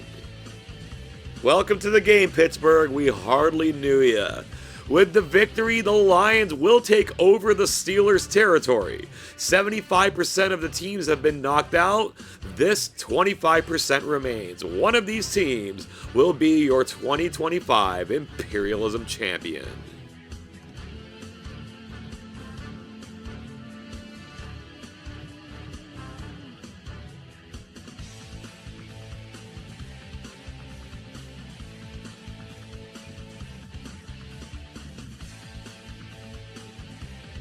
Welcome to the game, Pittsburgh. We hardly knew ya. With the victory, the Lions will take over the Steelers' territory. 75% of the teams have been knocked out. This 25% remains. One of these teams will be your 2025 Imperialism champion.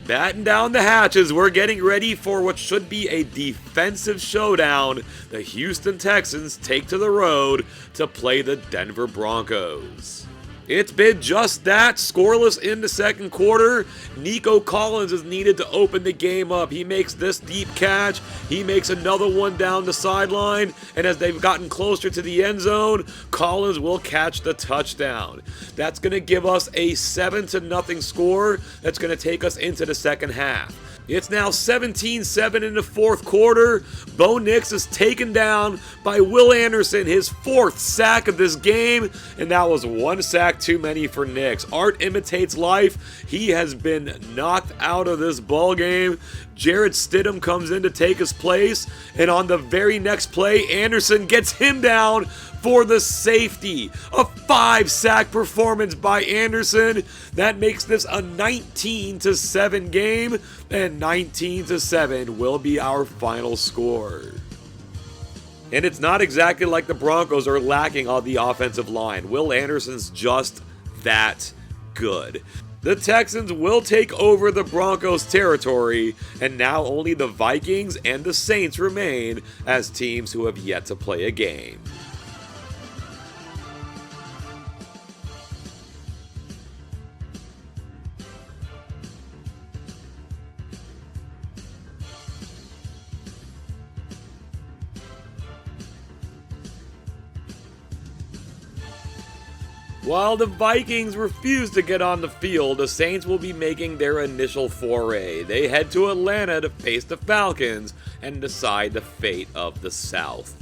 Batten down the hatches, we're getting ready for what should be a defensive showdown. The Houston Texans take to the road to play the Denver Broncos. It's been just that, scoreless in the second quarter. Nico Collins is needed to open the game up. He makes this deep catch. He makes another one down the sideline. And as they've gotten closer to the end zone, Collins will catch the touchdown. That's going to give us a 7-0 score. That's going to take us into the second half. It's now 17-7 in the fourth quarter. Bo Nix is taken down by Will Anderson, his 4th sack of this game, and that was 1 sack too many for Nix. Art imitates life. He has been knocked out of this ball game. Jared Stidham comes in to take his place, and on the very next play, Anderson gets him down for the safety. A 5-sack performance by Anderson. That makes this a 19-7 game, and 19-7 will be our final score. And it's not exactly like the Broncos are lacking on the offensive line. Will Anderson's just that good. The Texans will take over the Broncos' territory, and now only the Vikings and the Saints remain as teams who have yet to play a game. While the Vikings refuse to get on the field, the Saints will be making their initial foray. They head to Atlanta to face the Falcons and decide the fate of the South.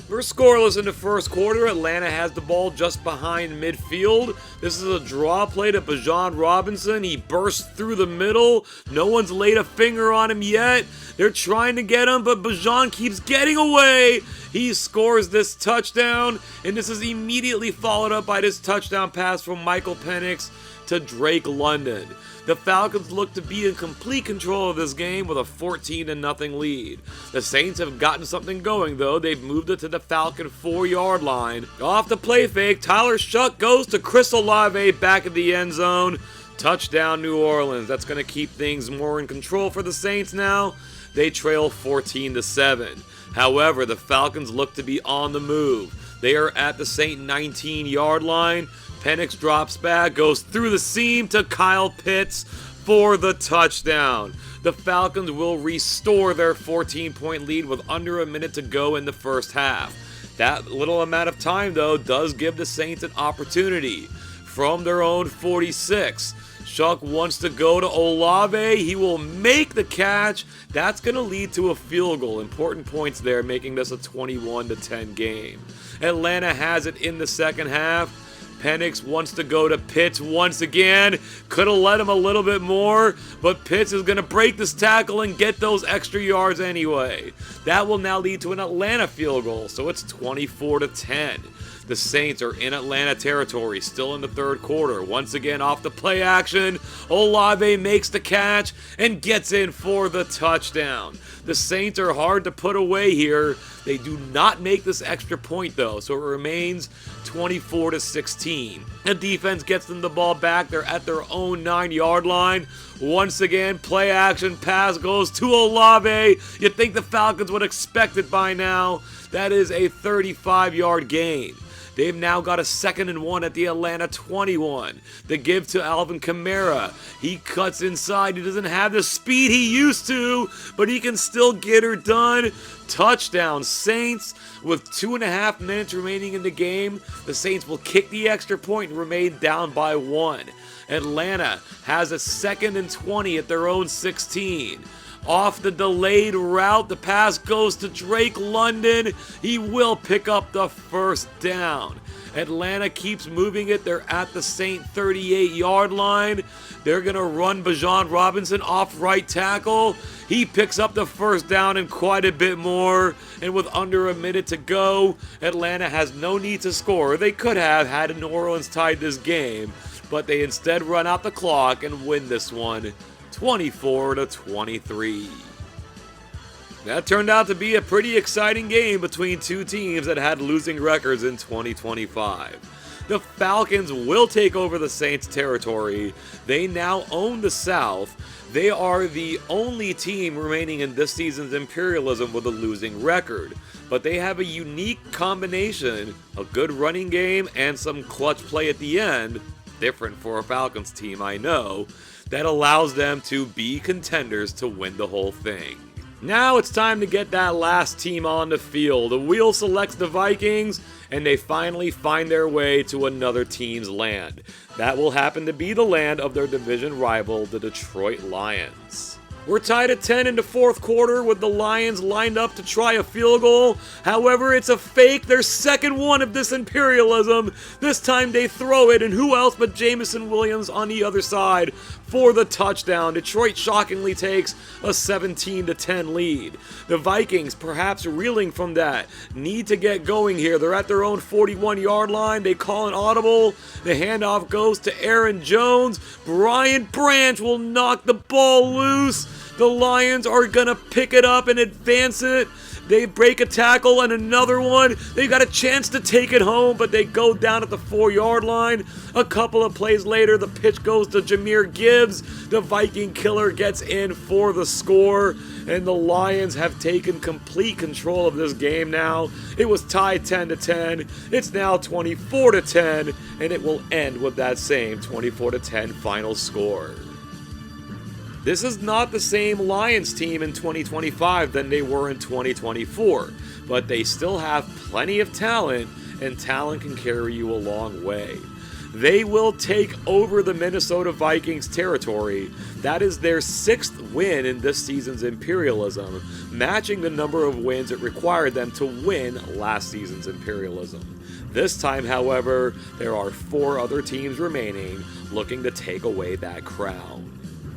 We're scoreless in the first quarter. Atlanta has the ball just behind midfield. This is a draw play to Bijan Robinson. He bursts through the middle. No one's laid a finger on him yet. They're trying to get him, but Bijan keeps getting away. He scores this touchdown, and this is immediately followed up by this touchdown pass from Michael Penix to Drake London. The Falcons look to be in complete control of this game with a 14-0 lead. The Saints have gotten something going though. They've moved it to the Falcon 4-yard line. Off the play fake, Tyler Shuck goes to Chris Olave back in the end zone. Touchdown New Orleans. That's going to keep things more in control for the Saints now. They trail 14-7. However, the Falcons look to be on the move. They are at the Saint 19-yard line. Penix drops back, goes through the seam to Kyle Pitts for the touchdown. The Falcons will restore their 14-point lead with under a minute to go in the first half. That little amount of time, though, does give the Saints an opportunity. From their own 46, Shuck wants to go to Olave. He will make the catch. That's going to lead to a field goal. Important points there, making this a 21-10 game. Atlanta has it in the second half. Penix wants to go to Pitts once again. Could have let him a little bit more, but Pitts is going to break this tackle and get those extra yards anyway. That will now lead to an Atlanta field goal, so it's 24-10. The Saints are in Atlanta territory, still in the third quarter. Once again, off the play action, Olave makes the catch and gets in for the touchdown. The Saints are hard to put away here. They do not make this extra point, though, so it remains 24-16. The defense gets them the ball back. They're at their own 9-yard line. Once again, play action pass goes to Olave. You'd think the Falcons would expect it by now. That is a 35-yard gain. They've now got a 2nd and 1 at the Atlanta 21. The give to Alvin Kamara. He cuts inside. He doesn't have the speed he used to, but he can still get her done. Touchdown Saints. With 2.5 minutes remaining in the game, the Saints will kick the extra point and remain down by 1. Atlanta has a 2nd and 20 at their own 16. Off the delayed route, the pass goes to Drake London. He will pick up the first down. Atlanta keeps moving it. They're at the Saint 38-yard line. They're going to run Bijan Robinson off right tackle. He picks up the first down and quite a bit more. And with under a minute to go, Atlanta has no need to score. They could have had New Orleans tied this game, but they instead run out the clock and win this one 24-23. That turned out to be a pretty exciting game between two teams that had losing records in 2025. The Falcons will take over the Saints territory. They now own the South. They are the only team remaining in this season's Imperialism with a losing record. But they have a unique combination, a good running game and some clutch play at the end, different for a Falcons team, I know, that allows them to be contenders to win the whole thing. Now it's time to get that last team on the field. The wheel selects the Vikings, and they finally find their way to another team's land. That will happen to be the land of their division rival, the Detroit Lions. We're tied at 10 in the fourth quarter with the Lions lined up to try a field goal. However, it's a fake, their second one of this Imperialism. This time they throw it, and who else but Jameson Williams on the other side for the touchdown. Detroit shockingly takes a 17-10 lead. The Vikings, perhaps reeling from that, need to get going here. They're at their own 41-yard line. They call an audible. The handoff goes to Aaron Jones. Brian Branch will knock the ball loose. The Lions are going to pick it up and advance it. They break a tackle and another one. They've got a chance to take it home, but they go down at the 4-yard line. A couple of plays later, the pitch goes to Jahmyr Gibbs. The Viking killer gets in for the score, and the Lions have taken complete control of this game now. It was tied 10-10. It's now 24-10, and it will end with that same 24-10 final score. This is not the same Lions team in 2025 than they were in 2024, but they still have plenty of talent, and talent can carry you a long way. They will take over the Minnesota Vikings territory. That is their 6th win in this season's Imperialism, matching the number of wins it required them to win last season's Imperialism. This time, however, there are 4 other teams remaining looking to take away that crown.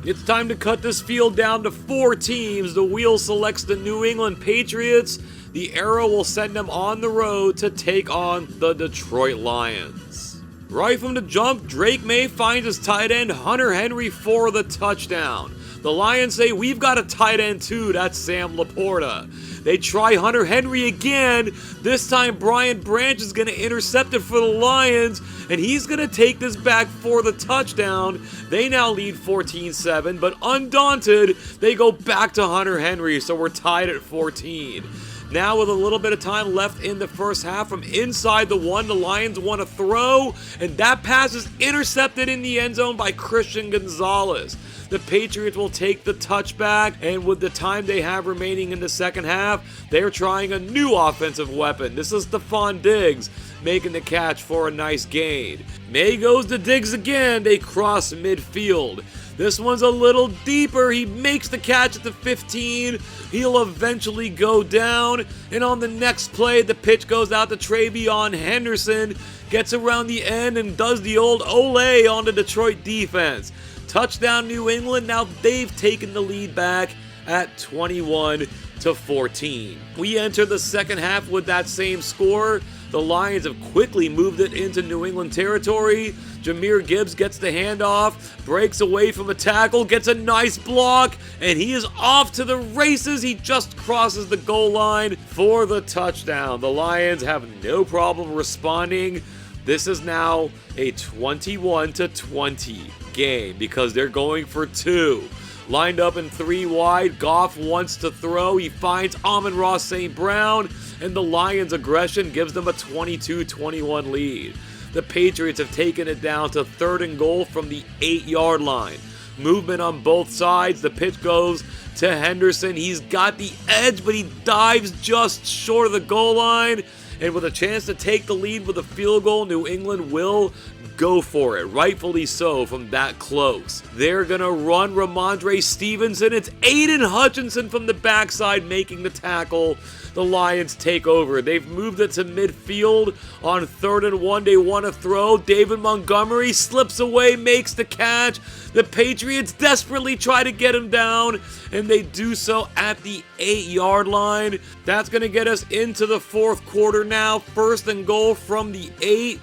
It's time to cut this field down to 4 teams. The wheel selects the New England Patriots. The arrow will send them on the road to take on the Detroit Lions. Right from the jump, Drake May finds his tight end Hunter Henry for the touchdown. The Lions say, we've got a tight end too, that's Sam Laporta. They try Hunter Henry again. This time Brian Branch is going to intercept it for the Lions, and he's going to take this back for the touchdown. They now lead 14-7, but undaunted, they go back to Hunter Henry, so we're tied at 14. Now with a little bit of time left in the first half, from inside the 1, the Lions want to throw, and that pass is intercepted in the end zone by Christian Gonzalez. The Patriots will take the touchback, and with the time they have remaining in the second half, they're trying a new offensive weapon. This is Stephon Diggs making the catch for a nice gain. May goes to Diggs again. They cross midfield. This one's a little deeper. He makes the catch at the 15. He'll eventually go down. And on the next play, the pitch goes out to Travion Henderson. Gets around the end and does the old Olay on the Detroit defense. Touchdown New England. Now they've taken the lead back at 21-14. We enter the second half with that same score. The Lions have quickly moved it into New England territory. Jahmyr Gibbs gets the handoff, breaks away from a tackle, gets a nice block, and he is off to the races. He just crosses the goal line for the touchdown. The Lions have no problem responding. This is now a 21-20 game because they're going for 2. Lined up in 3 wide, Goff wants to throw. He finds Amon-Ra St. Brown, and the Lions' aggression gives them a 22-21 lead. The Patriots have taken it down to 3rd and goal from the 8-yard line. Movement on both sides. The pitch goes to Henderson. He's got the edge, but he dives just short of the goal line. And with a chance to take the lead with a field goal, New England will go for it, rightfully so, from that close. They're going to run Ramondre Stevenson. It's Aiden Hutchinson from the backside making the tackle. The Lions take over. They've moved it to midfield on 3rd and 1. They want to throw. David Montgomery slips away, makes the catch. The Patriots desperately try to get him down, and they do so at the 8-yard line. That's going to get us into the 4th quarter now. 1st and goal from the 8.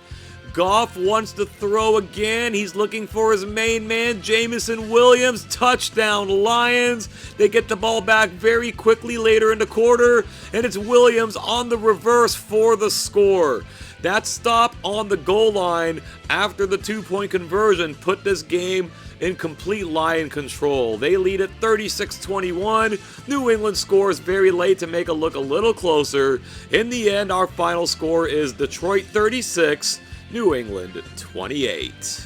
Goff wants to throw again. He's looking for his main man, Jameson Williams. Touchdown, Lions. They get the ball back very quickly later in the quarter, and it's Williams on the reverse for the score. That stop on the goal line after the 2-point conversion put this game in complete Lion control. They lead at 36-21. New England scores very late to make it look a little closer. In the end, our final score is Detroit 36, New England 28.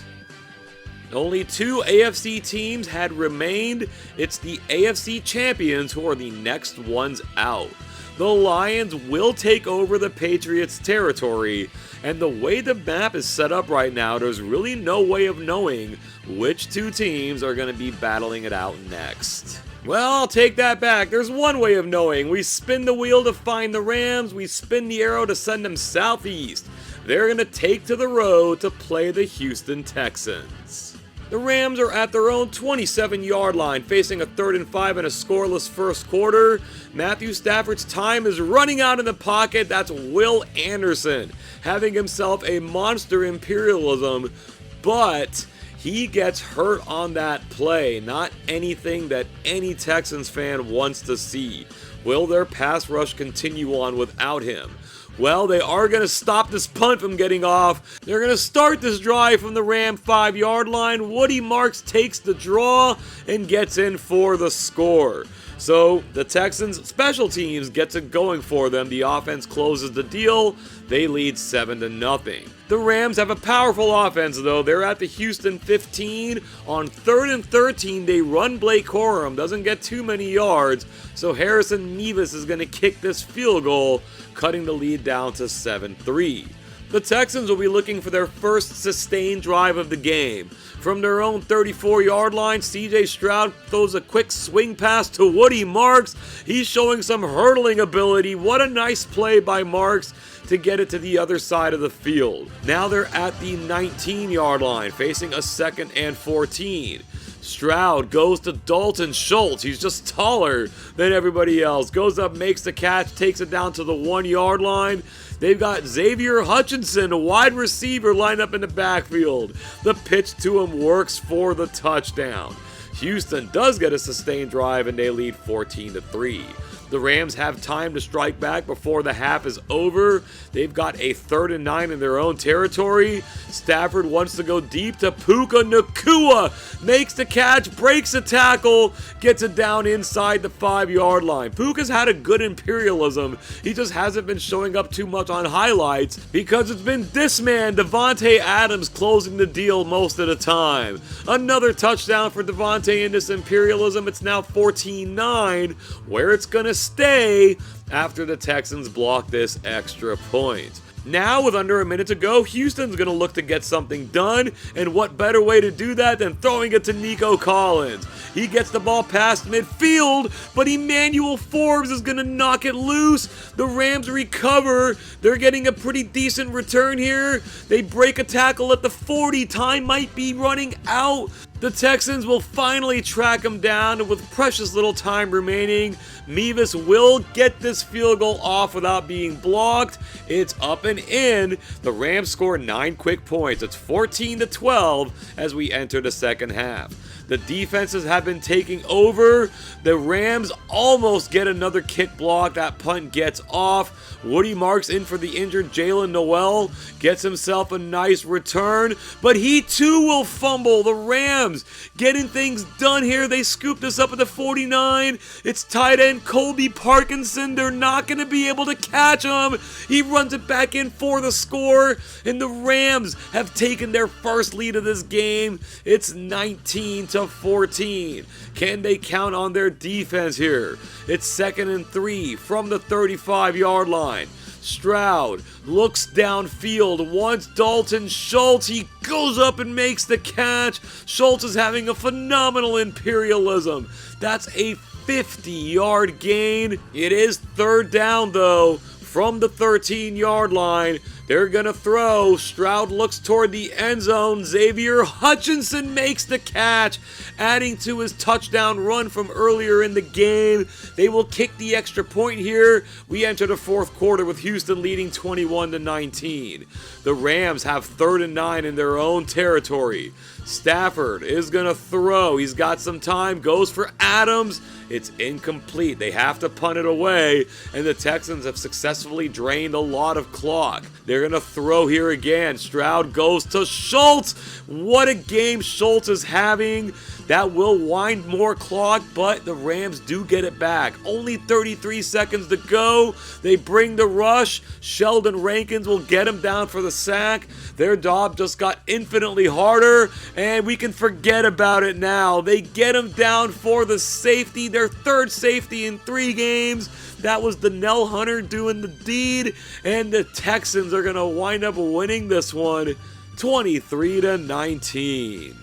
Only 2 AFC teams had remained. It's the AFC champions who are the next ones out. The Lions will take over the Patriots' territory, and the way the map is set up right now, there's really no way of knowing which 2 teams are going to be battling it out next. Well, I'll take that back. There's one way of knowing. We spin the wheel to find the Rams. We spin the arrow to send them southeast. They're going to take to the road to play the Houston Texans. The Rams are at their own 27-yard line, facing a 3rd and 5 in a scoreless first quarter. Matthew Stafford's time is running out in the pocket. That's Will Anderson, having himself a monster Imperialism, but he gets hurt on that play. Not anything that any Texans fan wants to see. Will their pass rush continue on without him? Well, they are going to stop this punt from getting off. They're going to start this drive from the Ram 5-yard line. Woody Marks takes the draw and gets in for the score. So the Texans' special teams gets it going for them. The offense closes the deal. They lead 7-0. The Rams have a powerful offense, though. They're at the Houston 15. On 3rd and 13, they run Blake Corum. Doesn't get too many yards. So Harrison Mevis is going to kick this field goal, cutting the lead down to 7-3. The Texans will be looking for their first sustained drive of the game. From their own 34-yard line, CJ Stroud throws a quick swing pass to Woody Marks. He's showing some hurdling ability. What a nice play by Marks to get it to the other side of the field. Now they're at the 19-yard line, facing a 2nd and 14. Stroud goes to Dalton Schultz. He's just taller than everybody else. Goes up, makes the catch, takes it down to the 1 yard line. They've got Xavier Hutchinson, a wide receiver, lined up in the backfield. The pitch to him works for the touchdown. Houston does get a sustained drive and they lead 14-3. The Rams have time to strike back before the half is over. They've got a 3rd and 9 in their own territory. Stafford wants to go deep to Puka Nacua. Makes the catch, breaks a tackle, gets it down inside the 5 yard line. Puka's had a good Imperialism. He just hasn't been showing up too much on highlights because it's been this man, Devontae Adams, closing the deal most of the time. Another touchdown for Devontae in this Imperialism. It's now 14-9, where it's going to stay after the Texans block this extra point. Now, with under a minute to go, Houston's going to look to get something done, and what better way to do that than throwing it to Nico Collins. He gets the ball past midfield, but Emmanuel Forbes is going to knock it loose. The Rams recover. They're getting a pretty decent return here. They break a tackle at the 40. Time might be running out. The Texans will finally track him down, and with precious little time remaining, Mevis will get this field goal off without being blocked. It's up and in. The Rams score 9 quick points. It's 14-12 as we enter the second half. The defenses have been taking over. The Rams almost get another kick block. That punt gets off. Woody Marks in for the injured Jalen Noel. Gets himself a nice return, but he too will fumble. The Rams getting things done here. They scoop this up at the 49. It's tight end Colby Parkinson. They're not going to be able to catch him. He runs it back in for the score, and the Rams have taken their first lead of this game. It's 19-14. Can they count on their defense here? It's 2nd and 3 from the 35 yard line. Stroud looks downfield, wants Dalton Schultz. He goes up and makes the catch. Schultz is having a phenomenal Imperialism. That's a 50-yard gain. It is 3rd down, though, from the 13-yard line. They're going to throw. Stroud looks toward the end zone. Xavier Hutchinson makes the catch, adding to his touchdown run from earlier in the game. They will kick the extra point here. We enter the 4th quarter with Houston leading 21-19. The Rams have 3rd and 9 in their own territory. Stafford is going to throw. He's got some time. Goes for Adams. It's incomplete. They have to punt it away, and the Texans have successfully drained a lot of clock. They're going to throw here again. Stroud goes to Schultz. What a game Schultz is having. That will wind more clock, but the Rams do get it back. Only 33 seconds to go. They bring the rush. Sheldon Rankins will get him down for the sack. Their job just got infinitely harder, and we can forget about it now. They get him down for the safety, their 3rd safety in 3 games. That was Donnell Hunter doing the deed, and the Texans are going to wind up winning this one 23-19.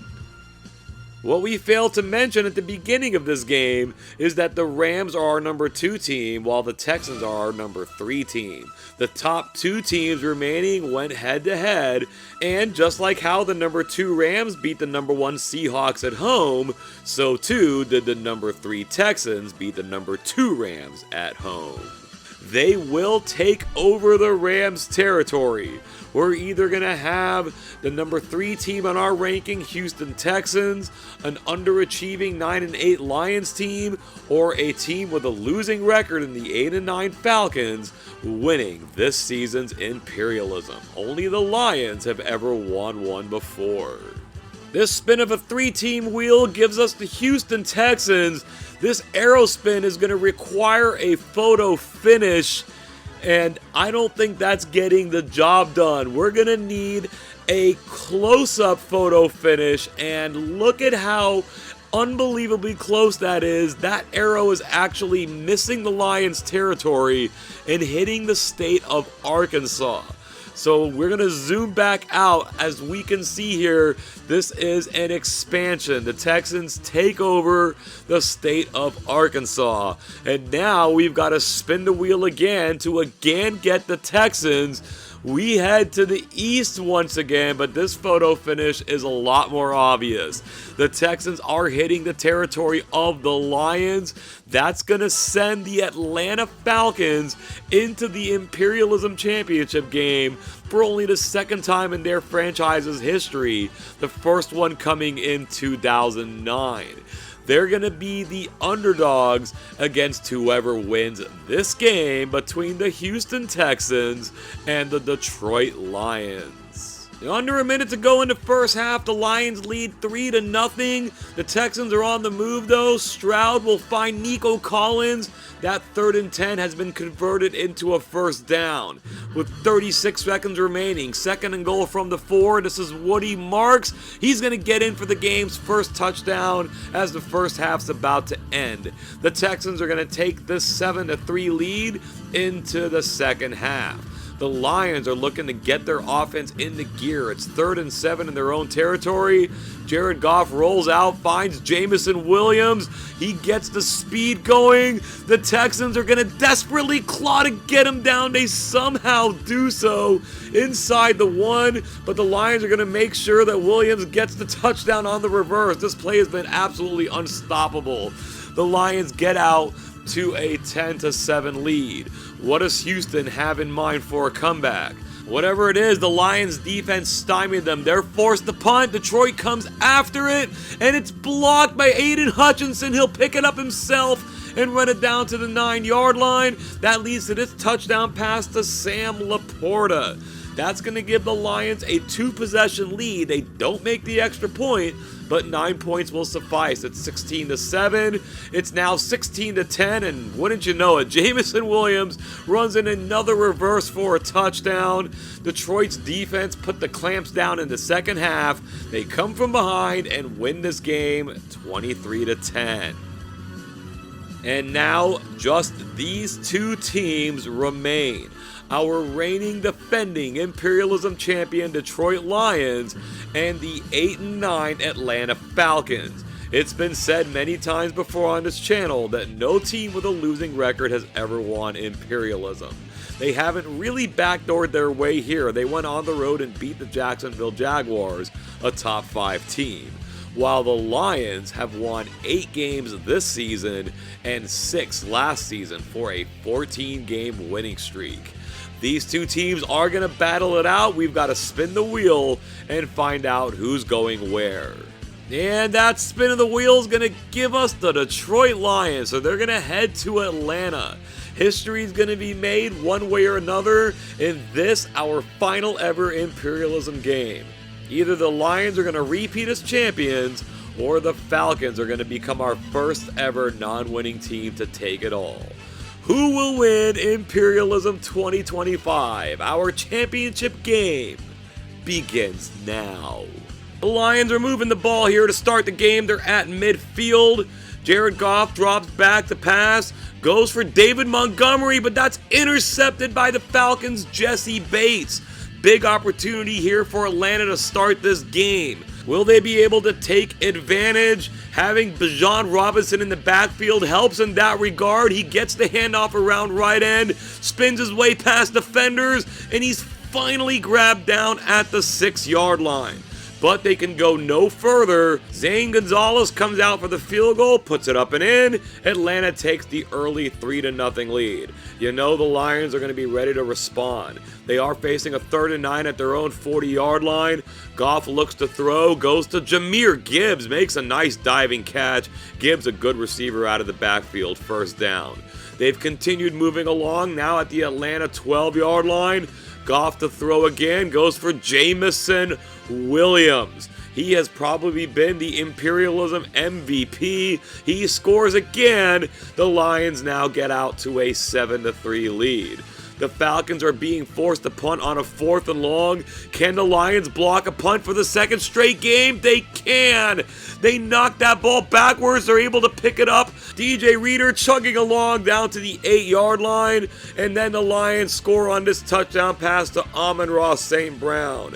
What we failed to mention at the beginning of this game is that the Rams are our number 2 team, while the Texans are our number 3 team. The top 2 teams remaining went head-to-head, and just like how the number 2 Rams beat the number 1 Seahawks at home, so too did the number 3 Texans beat the number 2 Rams at home. They will take over the Rams' territory. We're either going to have the number 3 team on our ranking, Houston Texans, an underachieving 9-8 Lions team, or a team with a losing record in the 8-9 Falcons winning this season's Imperialism. Only the Lions have ever won one before. This spin of a 3-team wheel gives us the Houston Texans. This arrow spin is going to require a photo finish, and I don't think that's getting the job done. We're going to need a close-up photo finish, and look at how unbelievably close that is. That arrow is actually missing the Lions' territory and hitting the state of Arkansas. So we're going to zoom back out. As we can see here, this is an expansion. The Texans take over the state of Arkansas. And now we've got to spin the wheel again to again get the Texans. We head to the east once again, but this photo finish is a lot more obvious. The Texans are hitting the territory of the Lions. That's going to send the Atlanta Falcons into the Imperialism Championship game for only the second time in their franchise's history, the first one coming in 2009. They're going to be the underdogs against whoever wins this game between the Houston Texans and the Detroit Lions. Under a minute to go in the first half, the Lions lead 3-0. The Texans are on the move though. Stroud will find Nico Collins. That 3rd and 10 has been converted into a first down. With 36 seconds remaining, 2nd and goal from the 4. This is Woody Marks. He's going to get in for the game's first touchdown as the first half's about to end. The Texans are going to take this 7-3 lead into the second half. The Lions are looking to get their offense into gear. It's 3rd and 7 in their own territory. Jared Goff rolls out, finds Jameson Williams. He gets the speed going. The Texans are going to desperately claw to get him down. They somehow do so inside the 1, but the Lions are going to make sure that Williams gets the touchdown on the reverse. This play has been absolutely unstoppable. The Lions get out to a 10-7 lead. What does Houston have in mind for a comeback? Whatever it is, the Lions defense stymied them. They're forced to punt. Detroit comes after it, and it's blocked by Aiden Hutchinson. He'll pick it up himself and run it down to the 9-yard line. That leads to this touchdown pass to Sam Laporta. That's going to give the Lions a 2-possession lead. They don't make the extra point, but 9 points will suffice. It's 16-7. It's now 16-10, and wouldn't you know it, Jameson Williams runs in another reverse for a touchdown. Detroit's defense put the clamps down in the second half. They come from behind and win this game 23-10. And now just these two teams remain. Our reigning defending Imperialism champion Detroit Lions and the 8-9 Atlanta Falcons. It's been said many times before on this channel that no team with a losing record has ever won Imperialism. They haven't really backdoored their way here. They went on the road and beat the Jacksonville Jaguars, a top 5 team. While the Lions have won 8 games this season and 6 last season for a 14-game winning streak. These two teams are going to battle it out. We've got to spin the wheel and find out who's going where. And that spin of the wheel is going to give us the Detroit Lions. So they're going to head to Atlanta. History is going to be made one way or another in this, our final ever Imperialism game. Either the Lions are going to repeat as champions, or the Falcons are going to become our first ever non-winning team to take it all. Who will win Imperialism 2025? Our championship game begins now. The Lions are moving the ball here to start the game. They're at midfield. Jared Goff drops back to pass, goes for David Montgomery, but that's intercepted by the Falcons' Jesse Bates. Big opportunity here for Atlanta to start this game. Will they be able to take advantage? Having Bijan Robinson in the backfield helps in that regard. He gets the handoff around right end, spins his way past defenders, and he's finally grabbed down at the 6-yard line. But they can go no further. Zane Gonzalez comes out for the field goal, puts it up and in. Atlanta takes the early 3-0 lead. You know the Lions are going to be ready to respond. They are facing a 3rd and 9 at their own 40-yard line. Goff looks to throw, goes to Jahmyr Gibbs, makes a nice diving catch. Gibbs, a good receiver out of the backfield, first down. They've continued moving along, now at the Atlanta 12-yard line. Goff to throw again, goes for Jameson Williams. He has probably been the Imperialism MVP. He scores again. The Lions now get out to a 7-3 lead. The Falcons are being forced to punt on a 4th and long. Can the Lions block a punt for the second straight game? They can. They knock that ball backwards. They're able to pick it up. DJ Reader chugging along down to the 8-yard line. And then the Lions score on this touchdown pass to Amon-Ra St. Brown.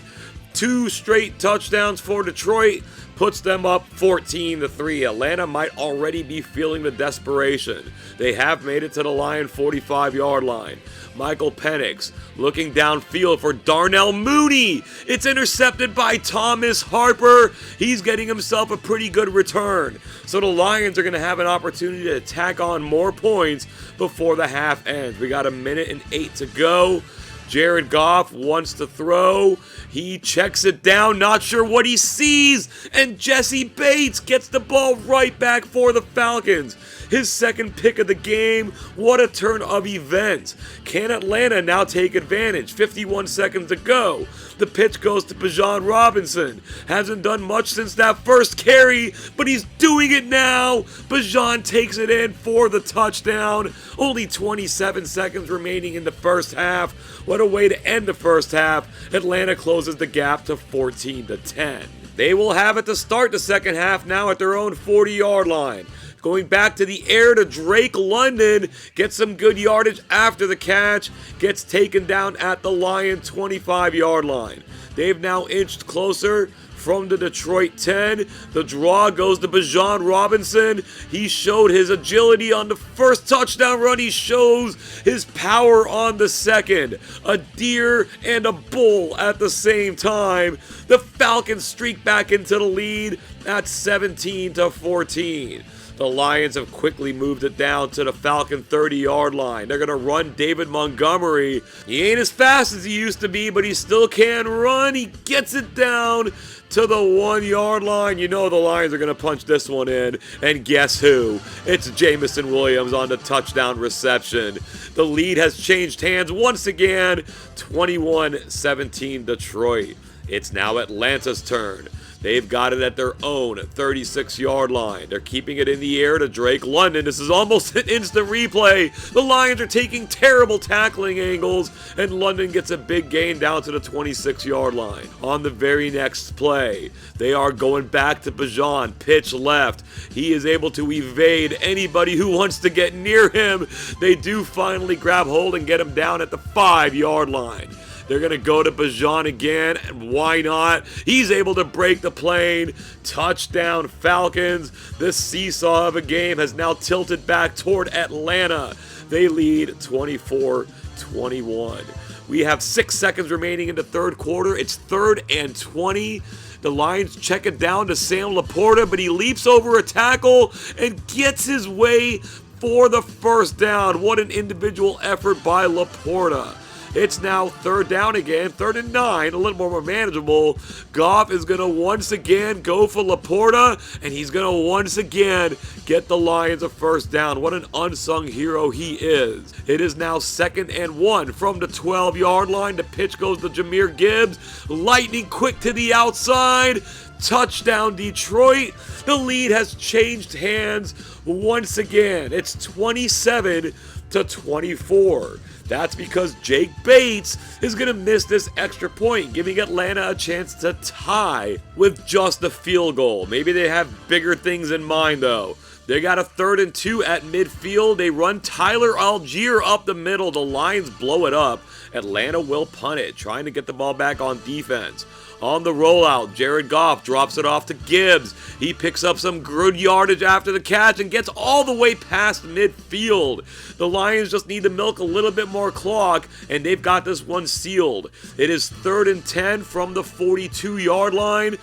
2 straight touchdowns for Detroit puts them up 14-3. Atlanta might already be feeling the desperation. They have made it to the Lion 45-yard line. Michael Penix looking downfield for Darnell Mooney. It's intercepted by Thomas Harper. He's getting himself a pretty good return. So the Lions are going to have an opportunity to tack on more points before the half ends. We got 1:08 to go. Jared Goff wants to throw. He checks it down, not sure what he sees. And Jesse Bates gets the ball right back for the Falcons. His second pick of the game. What a turn of events. Can Atlanta now take advantage? 51 seconds to go. The pitch goes to Bijan Robinson. Hasn't done much since that first carry, but he's doing it now. Bijan takes it in for the touchdown. Only 27 seconds remaining in the first half. What a way to end the first half. Atlanta closes the gap to 14-10. They will have it to start the second half now at their own 40-yard line. Going back to the air to Drake London, gets some good yardage after the catch, gets taken down at the Lion 25-yard line. They've now inched closer from the Detroit 10. The draw goes to Bijan Robinson. He showed his agility on the first touchdown run. He shows his power on the second. A deer and a bull at the same time. The Falcons streak back into the lead at 17-14. The Lions have quickly moved it down to the Falcon 30-yard line. They're going to run David Montgomery. He ain't as fast as he used to be, but he still can run. He gets it down to the 1-yard line. You know the Lions are going to punch this one in. And guess who? It's Jamison Williams on the touchdown reception. The lead has changed hands once again. 21-17 Detroit. It's now Atlanta's turn. They've got it at their own 36-yard line. They're keeping it in the air to Drake London. This is almost an instant replay. The Lions are taking terrible tackling angles, and London gets a big gain down to the 26-yard line. On the very next play, they are going back to Bijan, pitch left. He is able to evade anybody who wants to get near him. They do finally grab hold and get him down at the 5-yard line. They're going to go to Bijan again, and why not? He's able to break the plane. Touchdown Falcons. This seesaw of a game has now tilted back toward Atlanta. They lead 24-21. We have 6 seconds remaining in the third quarter. It's 3rd and 20. The Lions check it down to Sam Laporta, but he leaps over a tackle and gets his way for the first down. What an individual effort by Laporta. It's now 3rd down again, 3rd and 9, a little more manageable. Goff is going to once again go for Laporta, and he's going to once again get the Lions a first down. What an unsung hero he is. It is now 2nd and 1 from the 12-yard line. The pitch goes to Jahmyr Gibbs, lightning quick to the outside. Touchdown Detroit. The lead has changed hands once again. It's 27-24. That's because Jake Bates is going to miss this extra point, giving Atlanta a chance to tie with just a field goal. Maybe they have bigger things in mind, though. They got a 3rd and 2 at midfield. They run Tyler Algier up the middle. The Lions blow it up. Atlanta will punt it, trying to get the ball back on defense. On the rollout, Jared Goff drops it off to Gibbs. He picks up some good yardage after the catch and gets all the way past midfield. The Lions just need to milk a little bit more clock, and they've got this one sealed. It is 3rd and 10 from the 42-yard line.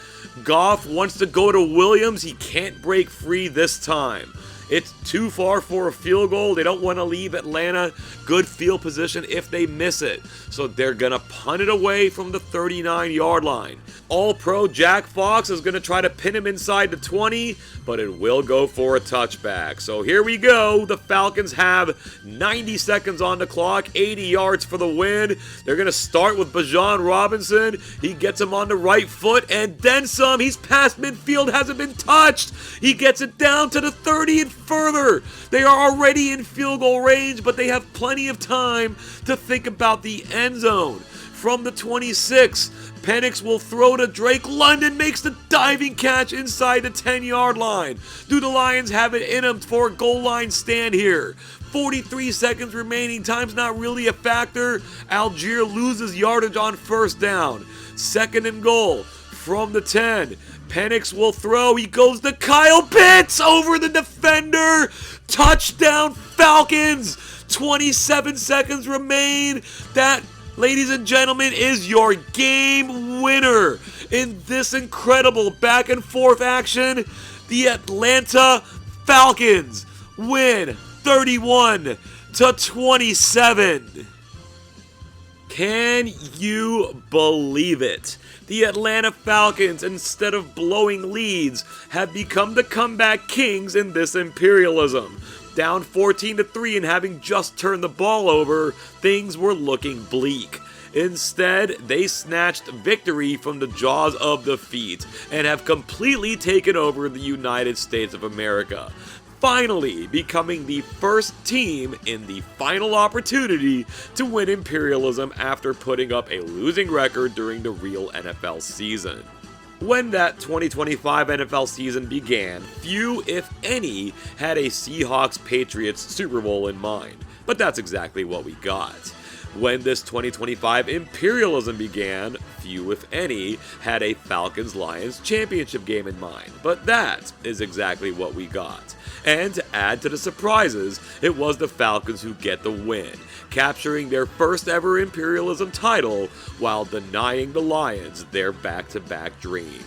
Goff wants to go to Williams. He can't break free this time. It's too far for a field goal. They don't want to leave Atlanta good field position if they miss it. So they're going to punt it away from the 39-yard line. All-Pro Jack Fox is going to try to pin him inside the 20, but it will go for a touchback. So here we go. The Falcons have 90 seconds on the clock, 80 yards for the win. They're going to start with Bijan Robinson. He gets him on the right foot and then some. He's past midfield, hasn't been touched. He gets it down to the 30 and further. They are already in field goal range, but they have plenty of time to think about the end zone. From the 26, Penix will throw to Drake London, makes the diving catch inside the 10-yard line. Do the Lions have it in them for a goal line stand here? 43 seconds remaining, time's not really a factor. Algier loses yardage on first down. 2nd and goal from the 10. Penix will throw. He goes to Kyle Pitts over the defender. Touchdown Falcons. 27 seconds remain. That, ladies and gentlemen, is your game winner. In this incredible back and forth action, the Atlanta Falcons win 31-27. Can you believe it? The Atlanta Falcons, instead of blowing leads, have become the comeback kings in this Imperialism. Down 14-3 and having just turned the ball over, things were looking bleak. Instead, they snatched victory from the jaws of defeat and have completely taken over the United States of America, finally becoming the first team in the final opportunity to win Imperialism after putting up a losing record during the real NFL season. When that 2025 NFL season began, few, if any, had a Seahawks-Patriots Super Bowl in mind, but that's exactly what we got. When this 2025 Imperialism began, few, if any, had a Falcons-Lions championship game in mind, but that is exactly what we got. And to add to the surprises, it was the Falcons who get the win, capturing their first ever Imperialism title while denying the Lions their back-to-back dream.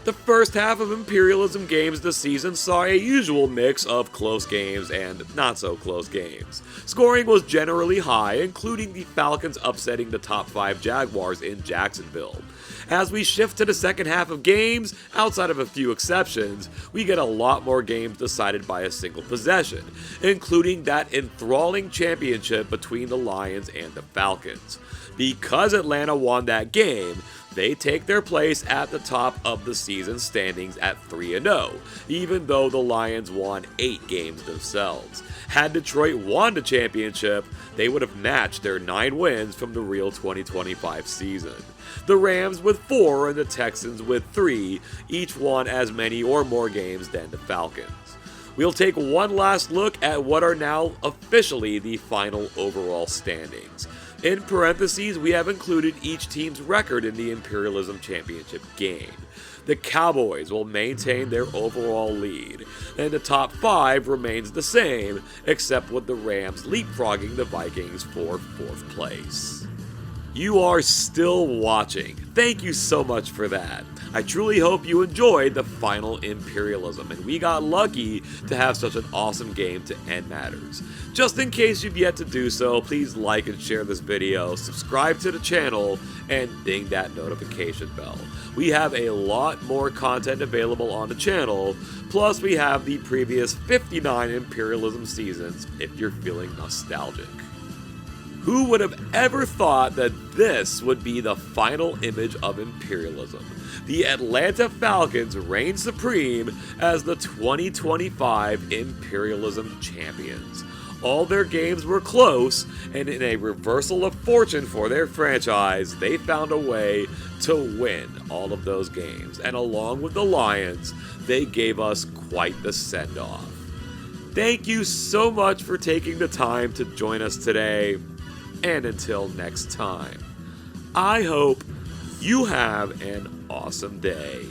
The first half of Imperialism games this season saw a usual mix of close games and not so close games. Scoring was generally high, including the Falcons upsetting the top 5 Jaguars in Jacksonville. As we shift to the second half of games, outside of a few exceptions, we get a lot more games decided by a single possession, including that enthralling championship between the Lions and the Falcons. Because Atlanta won that game, they take their place at the top of the season standings at 3-0, even though the Lions won 8 games themselves. Had Detroit won the championship, they would have matched their 9 wins from the real 2025 season. The Rams with 4 and the Texans with 3 each won as many or more games than the Falcons. We'll take one last look at what are now officially the final overall standings. In parentheses, we have included each team's record in the Imperialism Championship game. The Cowboys will maintain their overall lead, and the top 5 remains the same, except with the Rams leapfrogging the Vikings for 4th place. You are still watching. Thank you so much for that. I truly hope you enjoyed the final Imperialism, and we got lucky to have such an awesome game to end matters. Just in case you've yet to do so, please like and share this video, subscribe to the channel, and ding that notification bell. We have a lot more content available on the channel, plus we have the previous 59 Imperialism seasons if you're feeling nostalgic. Who would have ever thought that this would be the final image of Imperialism? The Atlanta Falcons reign supreme as the 2025 Imperialism champions. All their games were close, and in a reversal of fortune for their franchise, they found a way to win all of those games. And along with the Lions, they gave us quite the send-off. Thank you so much for taking the time to join us today. And until next time, I hope you have an awesome day.